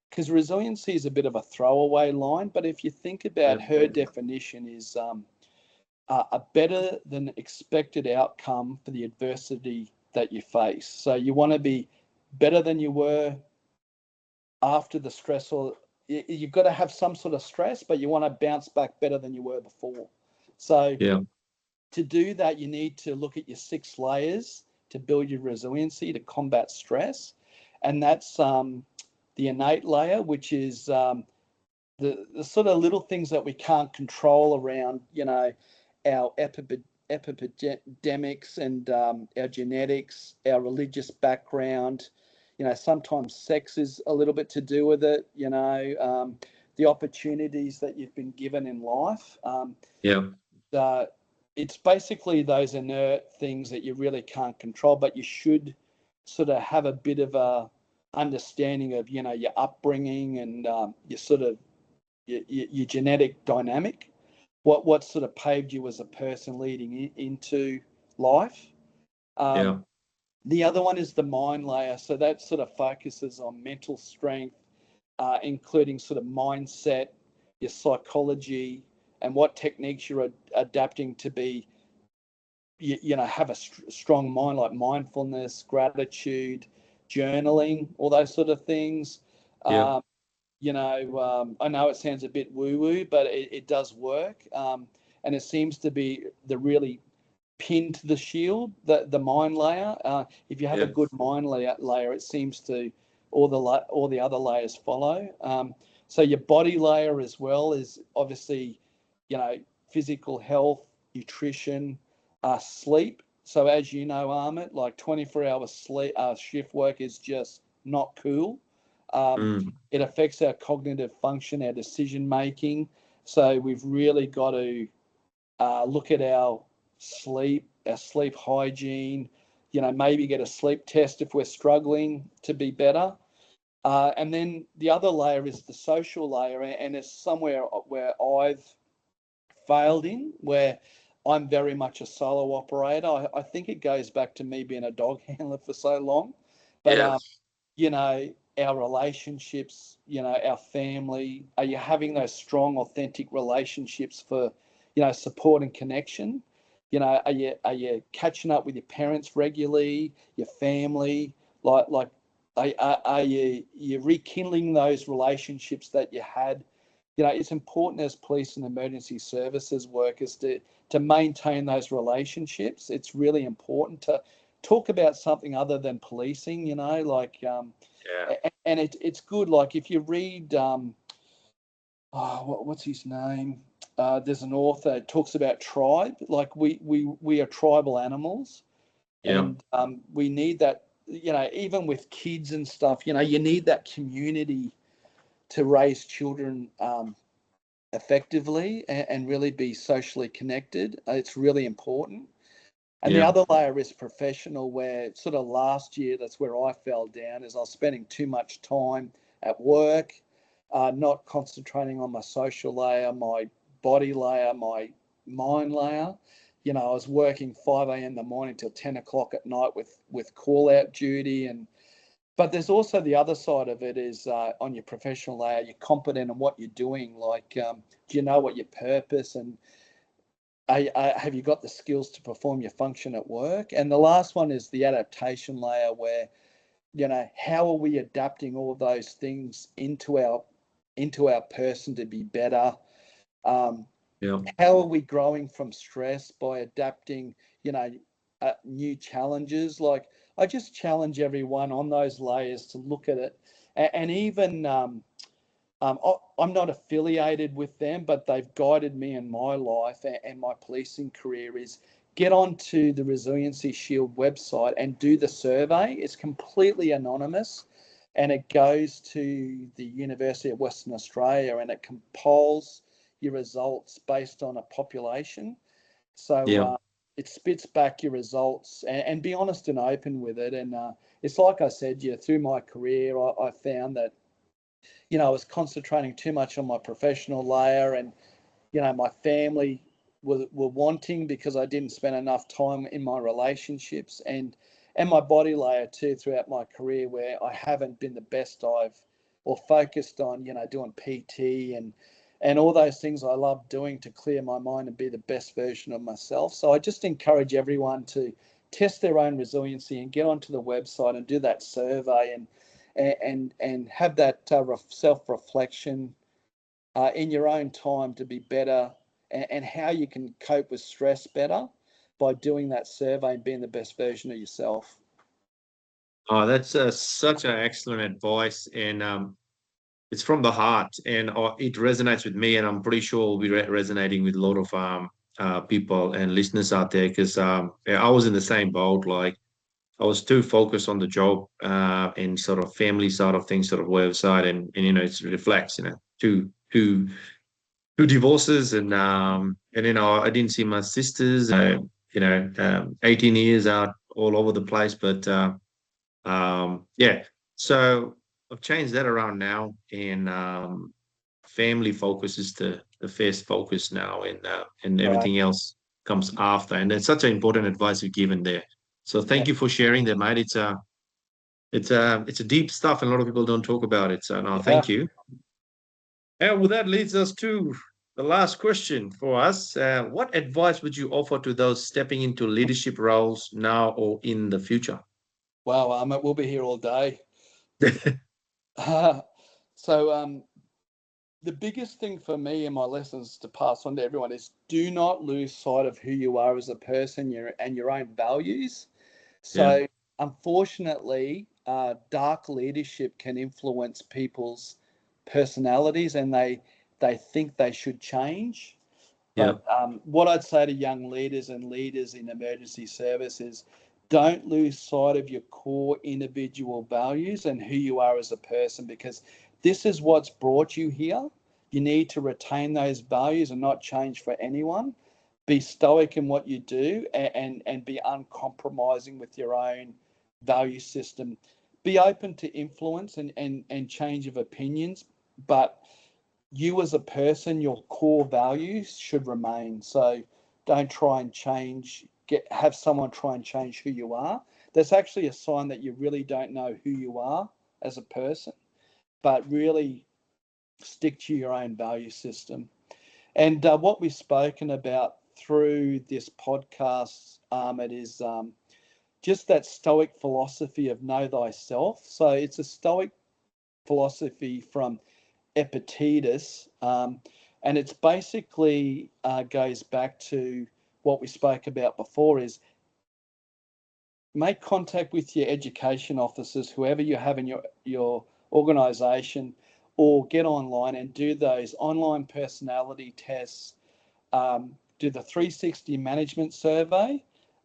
because resiliency is a bit of a throwaway line, but if you think about Yeah. her definition is a better than expected outcome for the adversity that you face. So you want to be better than you were after the stress, or you've got to have some sort of stress, but you want to bounce back better than you were before. So Yeah. to do that, you need to look at your 6 layers to build your resiliency to combat stress. And that's the innate layer, which is the sort of little things that we can't control around, our epidemics and our genetics, our religious background. Sometimes sex is a little bit to do with it, the opportunities that you've been given in life. Yeah. It's basically those inert things that you really can't control, but you should sort of have a bit of a understanding of, your upbringing and your sort of your genetic dynamic, what sort of paved you as a person leading into life. Yeah. The other one is the mind layer. So that sort of focuses on mental strength, including sort of mindset, your psychology, and what techniques you're adapting to be, have a strong mind, like mindfulness, gratitude, journaling, all those sort of things. Yeah. I know it sounds a bit woo-woo, but it does work. And it seems to be the really pin to the shield, the mind layer. If you have a Yeah. good mind layer, it seems to all the other layers follow. So your body layer as well is obviously, physical health, nutrition, sleep. So as you know, Ahmed, like 24-hour sleep shift work is just not cool. It affects our cognitive function, our decision making. So we've really got to look at our sleep hygiene, maybe get a sleep test if we're struggling to be better. And then the other layer is the social layer, and it's somewhere where I've failed in, where I'm very much a solo operator. I think it goes back to me being a dog handler for so long. But, Yeah. our relationships, our family, are you having those strong, authentic relationships for, support and connection? Are you catching up with your parents regularly, your family? Like, are you rekindling those relationships that you had? It's important as police and emergency services workers to maintain those relationships. It's really important to talk about something other than policing, Yeah. and it's good. Like if you read, what's his name? There's an author that talks about tribe. Like we are tribal animals, Yeah. and we need that. Even with kids and stuff, you need that community to raise children effectively and really be socially connected. It's really important. And the Yeah. other layer is professional, where sort of last year, that's where I fell down, is I was spending too much time at work, not concentrating on my social layer, my body layer, my mind layer. I was working 5 a.m. in the morning till 10 o'clock at night with call out duty. But there's also the other side of it is on your professional layer, you're competent in what you're doing. Like, do you know what your purpose and have you got the skills to perform your function at work? And the last one is the adaptation layer, where, how are we adapting all of those things into our person to be better? Yeah. How are we growing from stress by adapting, new challenges? Like, I just challenge everyone on those layers to look at it, and even I'm not affiliated with them, but they've guided me in my life and my policing career. Is get onto the Resiliency Shield website and do the survey. It's completely anonymous, and it goes to the University of Western Australia, and it compiles your results based on a population. So Yeah. it spits back your results, and be honest and open with it. And it's like I said, through my career, I found that, I was concentrating too much on my professional layer, and, my family were wanting because I didn't spend enough time in my relationships, and my body layer too throughout my career, where I haven't been the best or focused on, doing PT and all those things I love doing to clear my mind and be the best version of myself. So I just encourage everyone to test their own resiliency and get onto the website and do that survey and have that self-reflection in your own time to be better, and how you can cope with stress better by doing that survey and being the best version of yourself. Oh, that's such an excellent advice, and it's from the heart, and it resonates with me, and I'm pretty sure will be resonating with a lot of people and listeners out there, because yeah, I was in the same boat. Like, I was too focused on the job and sort of family side of things, sort of website, and it reflects, two divorces, and I didn't see my sisters, 18 years out all over the place, but yeah. So I've changed that around now, and family focus is the first focus now, and Right. everything else comes after. And it's such an important advice you've given there. So Yeah. thank you for sharing that, mate. It's a deep stuff, and a lot of people don't talk about it. So no, Yeah. thank you. And well, that leads us to the last question for us. What advice would you offer to those stepping into leadership roles now or in the future? Wow, we'll be here all day. So the biggest thing for me and my lessons to pass on to everyone is, do not lose sight of who you are as a person, and your own values. Yeah. So unfortunately, dark leadership can influence people's personalities, and they think they should change. Yeah. But what I'd say to young leaders and leaders in emergency service is, don't lose sight of your core individual values and who you are as a person, because this is what's brought you here. You need to retain those values and not change for anyone. Be stoic in what you do, and be uncompromising with your own value system. Be open to influence and change of opinions, but you as a person, your core values should remain. So don't try and have someone try and change who you are. That's actually a sign that you really don't know who you are as a person, but really stick to your own value system. And what we've spoken about through this podcast, it is just that stoic philosophy of know thyself. So it's a stoic philosophy from Epictetus, and it's basically goes back to what we spoke about before: is make contact with your education officers, whoever you have in your organisation, or get online and do those online personality tests. Do the 360 management survey,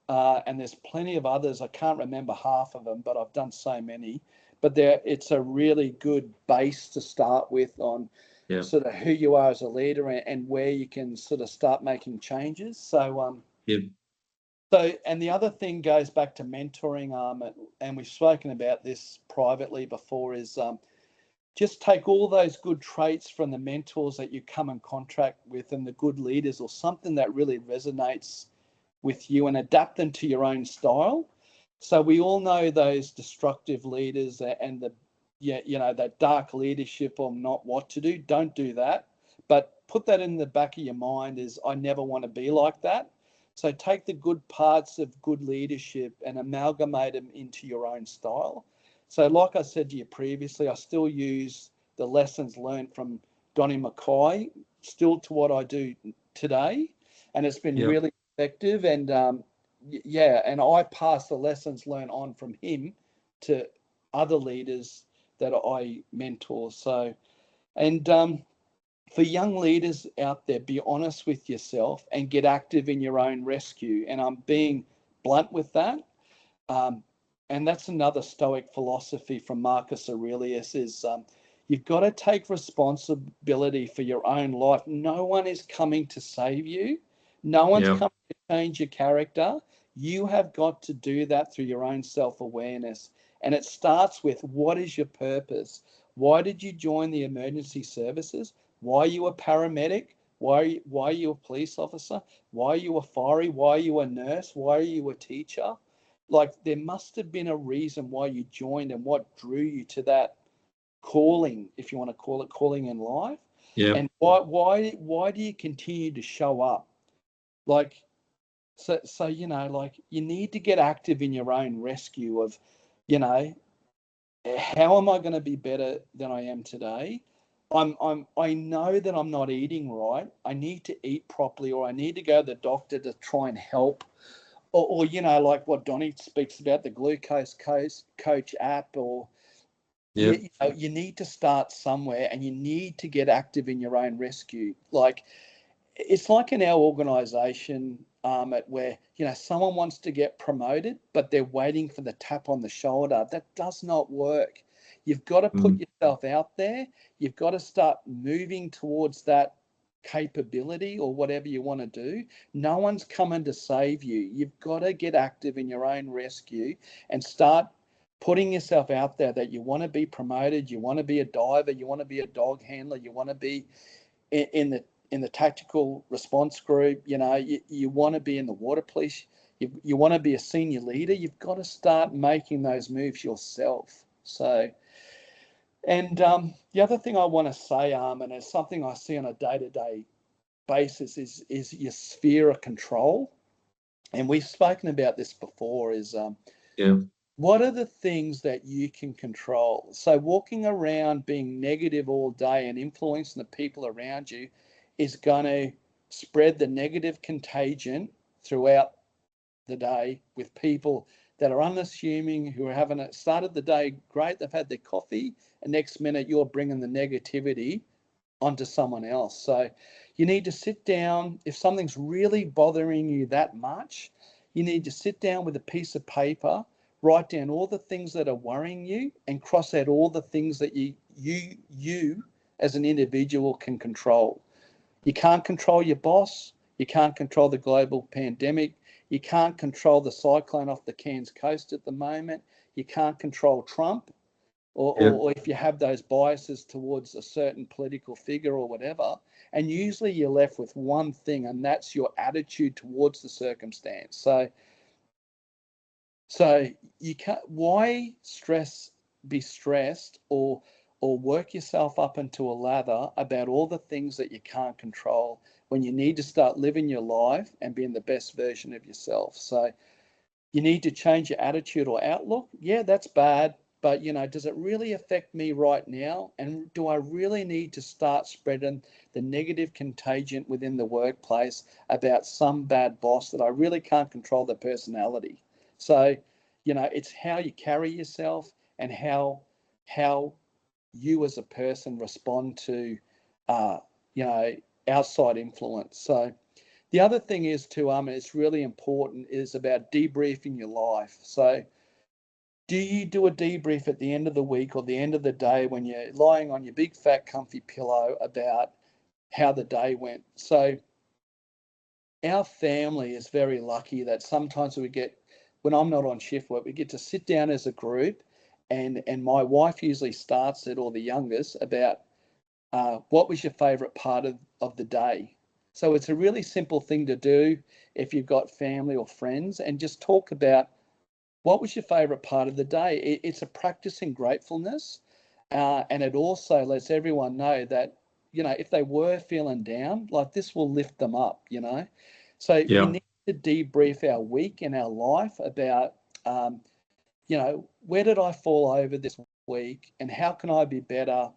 and there's plenty of others. I can't remember half of them, but I've done so many. But it's a really good base to start with on Yeah. sort of who you are as a leader, and where you can sort of start making changes. Yeah. And the other thing goes back to mentoring, and we've spoken about this privately before, is just take all those good traits from the mentors that you come in contact with and the good leaders, or something that really resonates with you, and adapt them to your own style. So we all know those destructive leaders and that dark leadership or not what to do. Don't do that. But put that in the back of your mind, is I never want to be like that. So take the good parts of good leadership and amalgamate them into your own style. So like I said to you previously, I still use the lessons learned from Donnie Mackay still to what I do today. And it's been Yeah. really effective. And and I pass the lessons learned on from him to other leaders that I mentor. So, and for young leaders out there, be honest with yourself and get active in your own rescue. And I'm being blunt with that. Um, and that's another Stoic philosophy from Marcus Aurelius, is you've got to take responsibility for your own life. No one is coming to save you. No one's Yeah. coming to change your character. You have got to do that through your own self-awareness. And it starts with, what is your purpose? Why did you join the emergency services? Why are you a paramedic? Why are you a police officer? Why are you a fire? Why are you a nurse? Why are you a teacher? Like, there must have been a reason why you joined and what drew you to that calling, if you want to call it calling in life. Yeah. And why do you continue to show up? Like, So like you need to get active in your own rescue of, you know, how am I going to be better than I am today? I know that I'm not eating right. I need to eat properly, or I need to go to the doctor to try and help. Or like what Donnie speaks about, the glucose coach app, or Yeah. you need to start somewhere, and you need to get active in your own rescue. Like it's like in our organisation, where someone wants to get promoted, but they're waiting for the tap on the shoulder. That does not work. You've got to put Mm. yourself out there. You've got to start moving towards that capability or whatever you want to do. No one's coming to save you. You've got to get active in your own rescue and start putting yourself out there that you want to be promoted, you want to be a diver, you want to be a dog handler, you want to be in the tactical response group. You want to be in the water police. You want to be a senior leader. You've got to start making those moves yourself. So, and the other thing I want to say, and it's something I see on a day-to-day basis, is your sphere of control. And we've spoken about this before. Yeah. What are the things that you can control? So walking around being negative all day and influencing the people around you is going to spread the negative contagion throughout the day with people that are unassuming, who are having started the day great, they've had their coffee, and next minute you're bringing the negativity onto someone else. So you need to sit down. If something's really bothering you that much, you need to sit down with a piece of paper, write down all the things that are worrying you, and cross out all the things that you as an individual can control. You can't control your boss. You can't control the global pandemic. You can't control the cyclone off the Cairns coast at the moment. You can't control Trump, Yeah. or if you have those biases towards a certain political figure or whatever. And usually you're left with one thing, and that's your attitude towards the circumstance. So you can't. Why be stressed, or work yourself up into a lather about all the things that you can't control, when you need to start living your life and being the best version of yourself? So you need to change your attitude or outlook. Yeah, that's bad, but does it really affect me right now? And do I really need to start spreading the negative contagion within the workplace about some bad boss that I really can't control their personality? So, it's how you carry yourself, and how you as a person respond to, uh, you know, outside influence. So the other thing is to, and it's really important, is about debriefing your life. So do you do a debrief at the end of the week or the end of the day when you're lying on your big fat comfy pillow about how the day went? So our family is very lucky that sometimes when I'm not on shift work, we get to sit down as a group, and my wife usually starts it, or the youngest, about what was your favourite part of the day. So it's a really simple thing to do if you've got family or friends, and just talk about what was your favourite part of the day. It's a practice in gratefulness, and it also lets everyone know that, if they were feeling down, like, this will lift them up. So we Yeah. need to debrief our week and our life about, where did I fall over this week, and how can I be better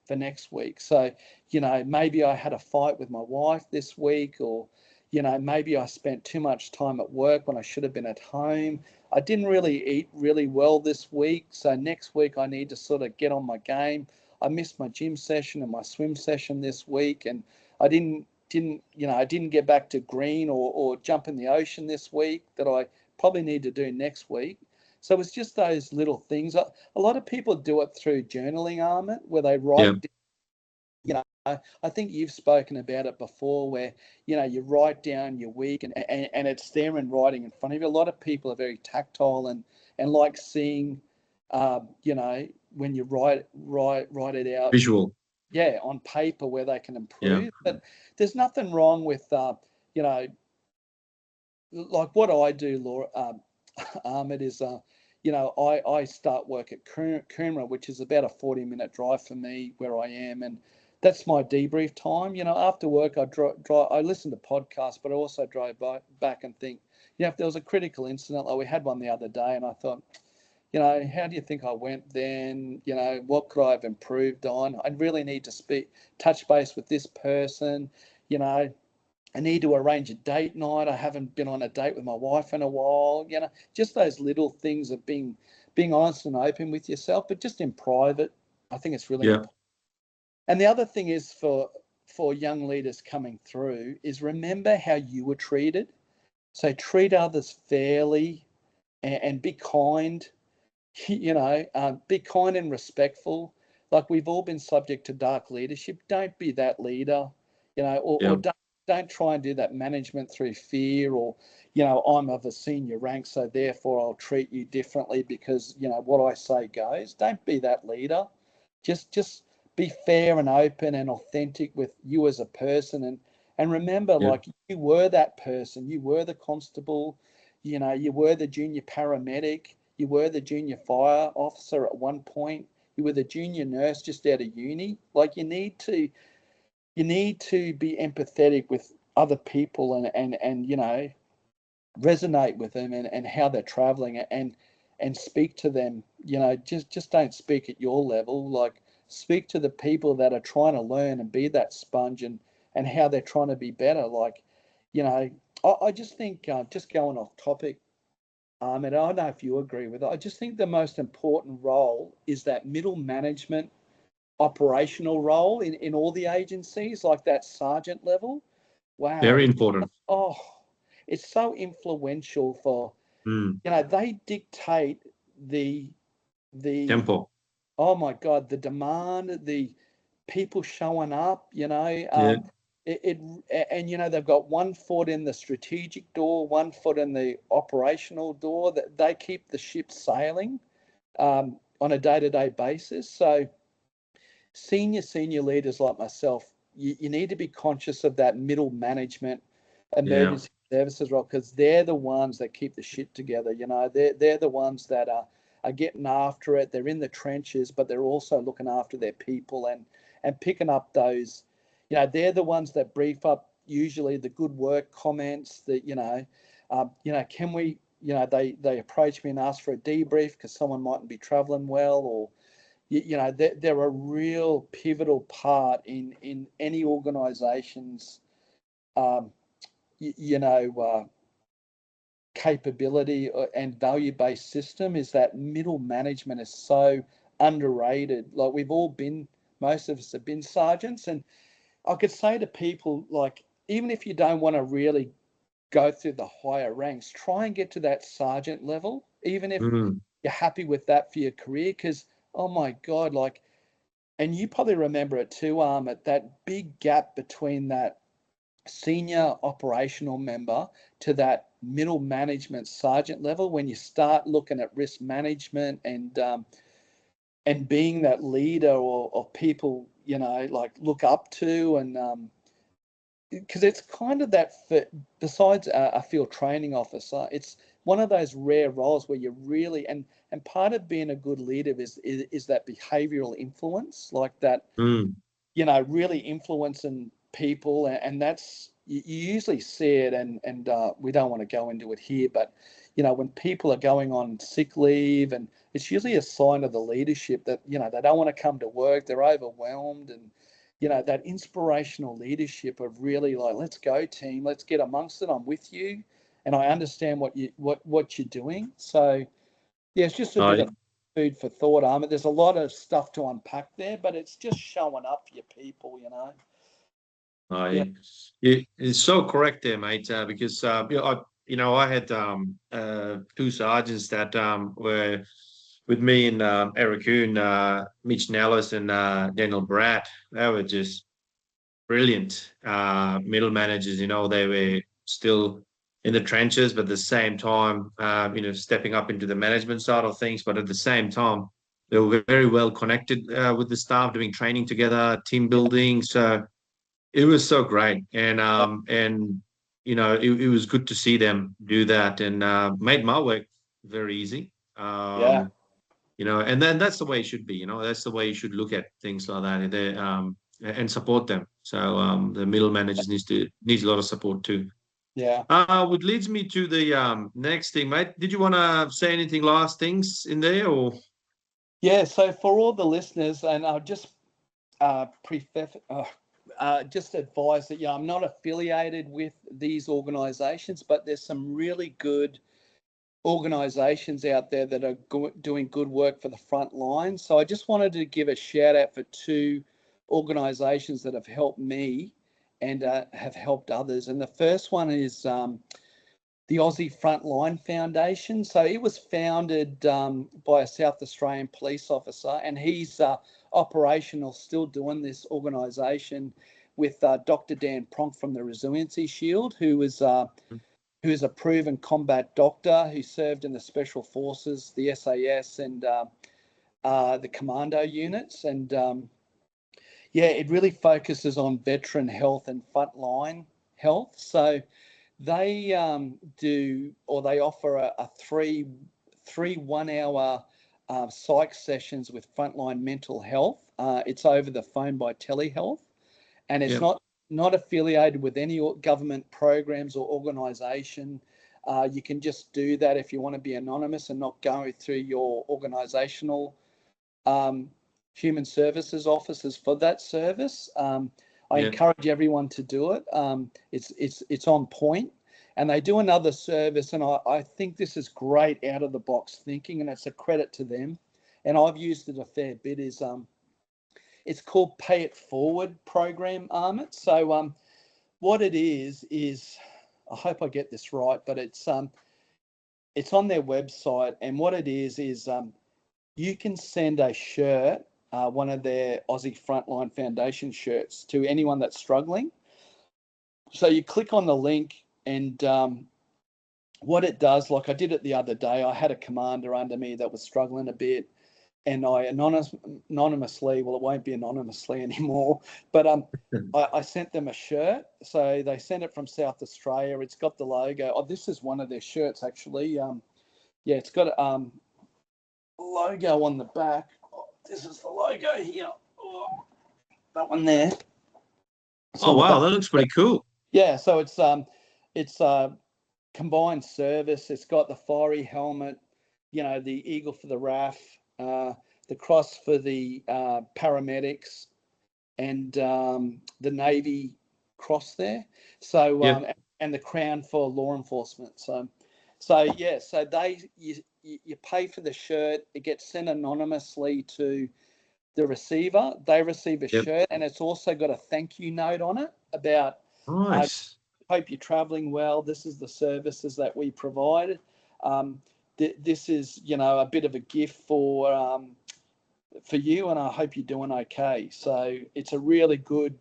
for next week? So, maybe I had a fight with my wife this week, or, maybe I spent too much time at work when I should have been at home. I didn't really eat really well this week. So next week I need to sort of get on my game. I missed my gym session and my swim session this week, and I didn't get back to green, or jump in the ocean this week that I probably need to do next week. So it's just those little things. A lot of people do it through journaling, Armit, where they Yeah. write, I think you've spoken about it before, where, you write down your week, and it's there in writing in front of you. A lot of people are very tactile, and like seeing, when you write it out, Visual. yeah, on paper, where they can Yeah. improve. But there's nothing wrong with, you know, like what I do, Laura, Ahmed, is, I start work at Coomera, which is about a 40-minute drive for me where I am. And that's my debrief time. After work, I listen to podcasts, but I also drive back and think, if there was a critical incident, like we had one the other day, and I thought, how do you think I went then? What could I have improved on? I really need to touch base with this person. I need to arrange a date night. I haven't been on a date with my wife in a while. Just those little things of being honest and open with yourself, but just in private. I think it's really important. And the other thing is for young leaders coming through is remember how you were treated. So treat others fairly and be kind. Be kind and respectful. Like we've all been subject to dark leadership. Don't be that leader. Or don't try and do that management through fear or, I'm of a senior rank, so therefore I'll treat you differently because, what I say goes. Don't be that leader. Just be fair and open and authentic with you as a person. And remember, like you were that person. You were the constable, you were the junior paramedic. You were the junior fire officer at one point. You were the junior nurse just out of uni. Like you need to be empathetic with other people and resonate with them and how they're traveling and speak to them. Just don't speak at your level. Like speak to the people that are trying to learn and be that sponge and how they're trying to be better. Like, I just think, just going off topic, and I don't know if you agree with it, I just think the most important role is that middle management operational role in all the agencies, like that sergeant level. Wow. Very important. It's so influential for, they dictate the tempo. Oh my God, the demand, the people showing up, they've got one foot in the strategic door, one foot in the operational door. That they keep the ship sailing on a day-to-day basis. So senior leaders like myself, you need to be conscious of that middle management emergency services role, because they're the ones that keep the shit together. They're the ones that are getting after it. They're in the trenches, but they're also looking after their people and picking up those. They're the ones that brief up usually the good work comments that, can we, they approach me and ask for a debrief because someone mightn't be traveling well, or, they're a real pivotal part in any organization's, capability and value-based system. Is that middle management is so underrated. Like most of us have been sergeants, and I could say to people, like, even if you don't want to really go through the higher ranks, try and get to that sergeant level, even if you're happy with that for your career, because, oh my God, like, and you probably remember it too, at that big gap between that senior operational member to that middle management sergeant level, when you start looking at risk management and being that leader or people, like look up to, and because it's kind of that besides a field training officer, it's one of those rare roles where you really, and part of being a good leader is that behavioral influence, like that, really influencing people. And that's, you usually see it, and we don't want to go into it here, but when people are going on sick leave, and it's usually a sign of the leadership that they don't want to come to work, they're overwhelmed, and that inspirational leadership of really like, let's go team, let's get amongst it, I'm with you, and I understand what you're doing. So yeah, it's just a bit of food for thought, Ahmed. There's a lot of stuff to unpack there, but it's just showing up for your people. It's so correct there, mate. Because I had two sergeants that were with me in Eric Kuhn, Mitch Nellis, and Daniel Bratt. They were just brilliant middle managers. They were still in the trenches, but at the same time, stepping up into the management side of things. But at the same time, they were very well connected with the staff, doing training together, team building. So it was so great, and it was good to see them do that, and made my work very easy. And then that's the way it should be. That's the way you should look at things like that. and support them. So the middle managers needs a lot of support too. Yeah. Which leads me to the next thing, mate. Did you want to say anything last things in there, or? Yeah. So for all the listeners, and I'll just just advise that I'm not affiliated with these organisations, but there's some really good organisations out there that are doing good work for the front line. So I just wanted to give a shout out for two organisations that have helped me and have helped others. And the first one is the Aussie Frontline Foundation. So it was founded by a South Australian police officer, and he's operational, still doing this organisation with Dr. Dan Pronk from the Resiliency Shield, who's a proven combat doctor who served in the Special Forces, the SAS, and the commando units. And it really focuses on veteran health and frontline health. So they they offer a three 1 hour psych sessions with frontline mental health. It's over the phone by telehealth, and it's not affiliated with any government programs or organisation. You can just do that if you want to be anonymous and not go through your organisational human services officers for that service. I encourage everyone to do it. It's on point, and they do another service, and I think this is great out of the box thinking, and it's a credit to them. And I've used it a fair bit. It's called Pay It Forward program, Amit. So what it is I hope I get this right, but it's on their website, and what it is you can send a shirt, one of their Aussie Frontline Foundation shirts, to anyone that's struggling. So you click on the link, and what it does, like I did it the other day, I had a commander under me that was struggling a bit, and I anonymously, well, it won't be anonymously anymore, but I sent them a shirt. So they sent it from South Australia. It's got the logo. Oh, this is one of their shirts, actually. It's got a logo on the back. Oh, this is the logo here. Oh, that one there. So wow, that looks pretty cool. Yeah, so it's combined service. It's got the fiery helmet, the eagle for the RAF, the cross for the paramedics, and the Navy cross there. So and the crown for law enforcement. So you pay for the shirt. It gets sent anonymously to the receiver. They receive a shirt, and it's also got a thank you note on it about nice. Hope you're traveling well. This is the services that we provide. This is a bit of a gift for you, and I hope you're doing okay. So it's a really good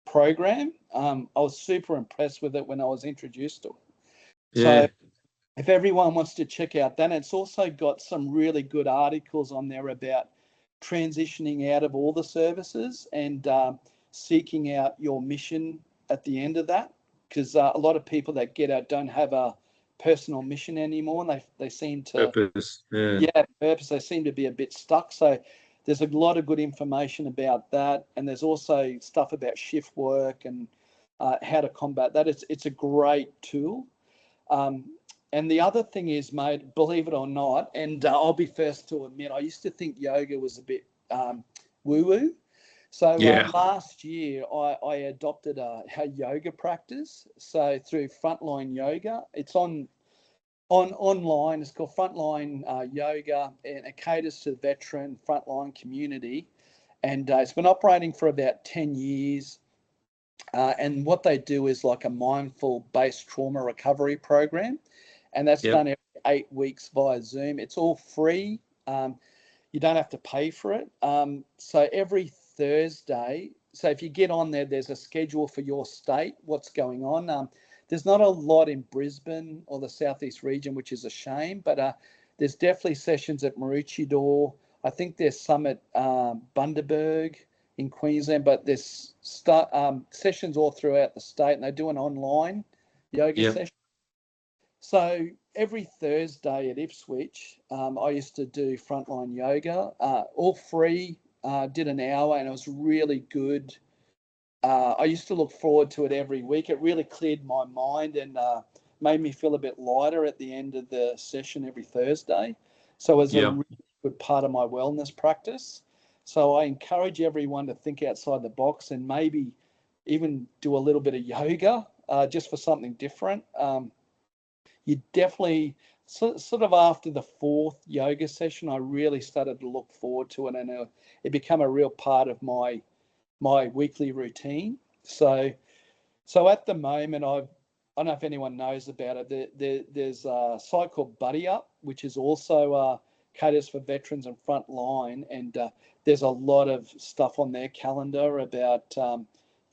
program. I was super impressed with it when I was introduced to it. So if everyone wants to check out that, it's also got some really good articles on there about transitioning out of all the services and seeking out your mission at the end of that, because a lot of people that get out don't have a personal mission anymore, and they seem to purpose. Purpose. They seem to be a bit stuck. So there's a lot of good information about that, and there's also stuff about shift work and how to combat that. It's a great tool. And the other thing is, mate, believe it or not, and I'll be first to admit, I used to think yoga was a bit woo-woo. So last year, I adopted a yoga practice. So through Frontline Yoga, it's online. It's called Frontline Yoga, and it caters to the veteran frontline community. And it's been operating for about 10 years. And what they do is like a mindful-based trauma recovery program. And that's done every 8 weeks via Zoom. It's all free. You don't have to pay for it. So every Thursday, so if you get on there, there's a schedule for your state, what's going on. There's not a lot in Brisbane or the southeast region, which is a shame, but there's definitely sessions at Maroochydore. I think there's some at Bundaberg in Queensland, but there's sessions all throughout the state, and they do an online yoga session. So every Thursday at Ipswich, I used to do Frontline Yoga, all free, did an hour, and it was really good I used to look forward to it every week. It really cleared my mind and made me feel a bit lighter at the end of the session every Thursday. So it was a Yeah. really good part of my wellness practice. So I encourage everyone to think outside the box and maybe even do a little bit of yoga just for something different. You definitely sort of after the fourth yoga session, I really started to look forward to it, and it became a real part of my weekly routine. So at the moment, I don't know if anyone knows about it. There's a site called Buddy Up, which is also caters for veterans and Frontline, and there's a lot of stuff on their calendar about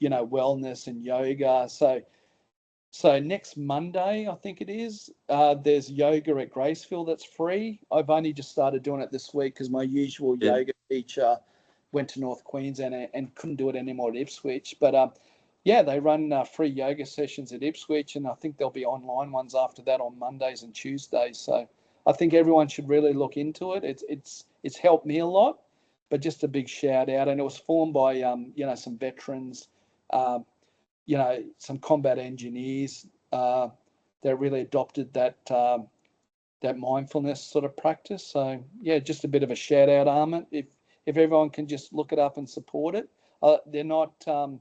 wellness and yoga. So next Monday, I think it is, there's yoga at Gracefield that's free. I've only just started doing it this week because my usual Yeah. yoga teacher went to North Queensland and couldn't do it anymore at Ipswich. But yeah, they run free yoga sessions at Ipswich, and I think there'll be online ones after that on Mondays and Tuesdays. So I think everyone should really look into it. It's helped me a lot, but just a big shout out. And it was formed by some veterans. Some combat engineers that really adopted that mindfulness sort of practice. So yeah, just a bit of a shout out, Armand. If everyone can just look it up and support it, they're not. A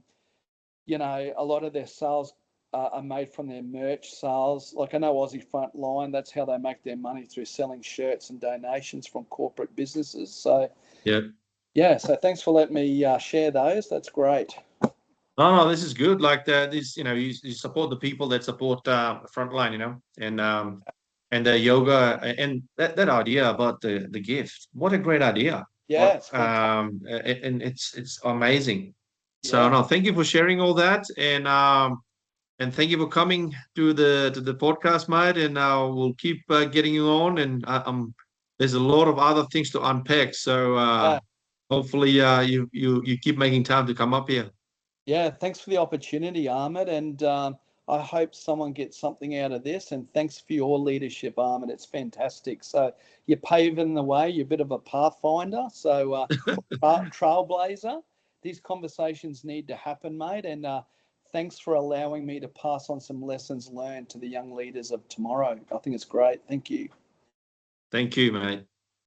lot of their sales are made from their merch sales. Like I know Aussie Frontline, that's how they make their money, through selling shirts and donations from corporate businesses. So Yeah. yeah, so thanks for letting me share those. That's great. No, this is good. Like this, you support the people that support Frontline, and the yoga and that idea about the gift. What a great idea! Yeah, What it's fantastic. and it's amazing. So Yeah. no, thank you for sharing all that, and thank you for coming to the podcast, mate. And we'll keep getting you on. And there's a lot of other things to unpack. So Yeah. hopefully you keep making time to come up here. Yeah, thanks for the opportunity, Ahmed, and I hope someone gets something out of this. And thanks for your leadership, Ahmed. It's fantastic. So you're paving the way. You're a bit of a pathfinder, so trailblazer. These conversations need to happen, mate. And thanks for allowing me to pass on some lessons learned to the young leaders of tomorrow. I think it's great. Thank you. Thank you, mate.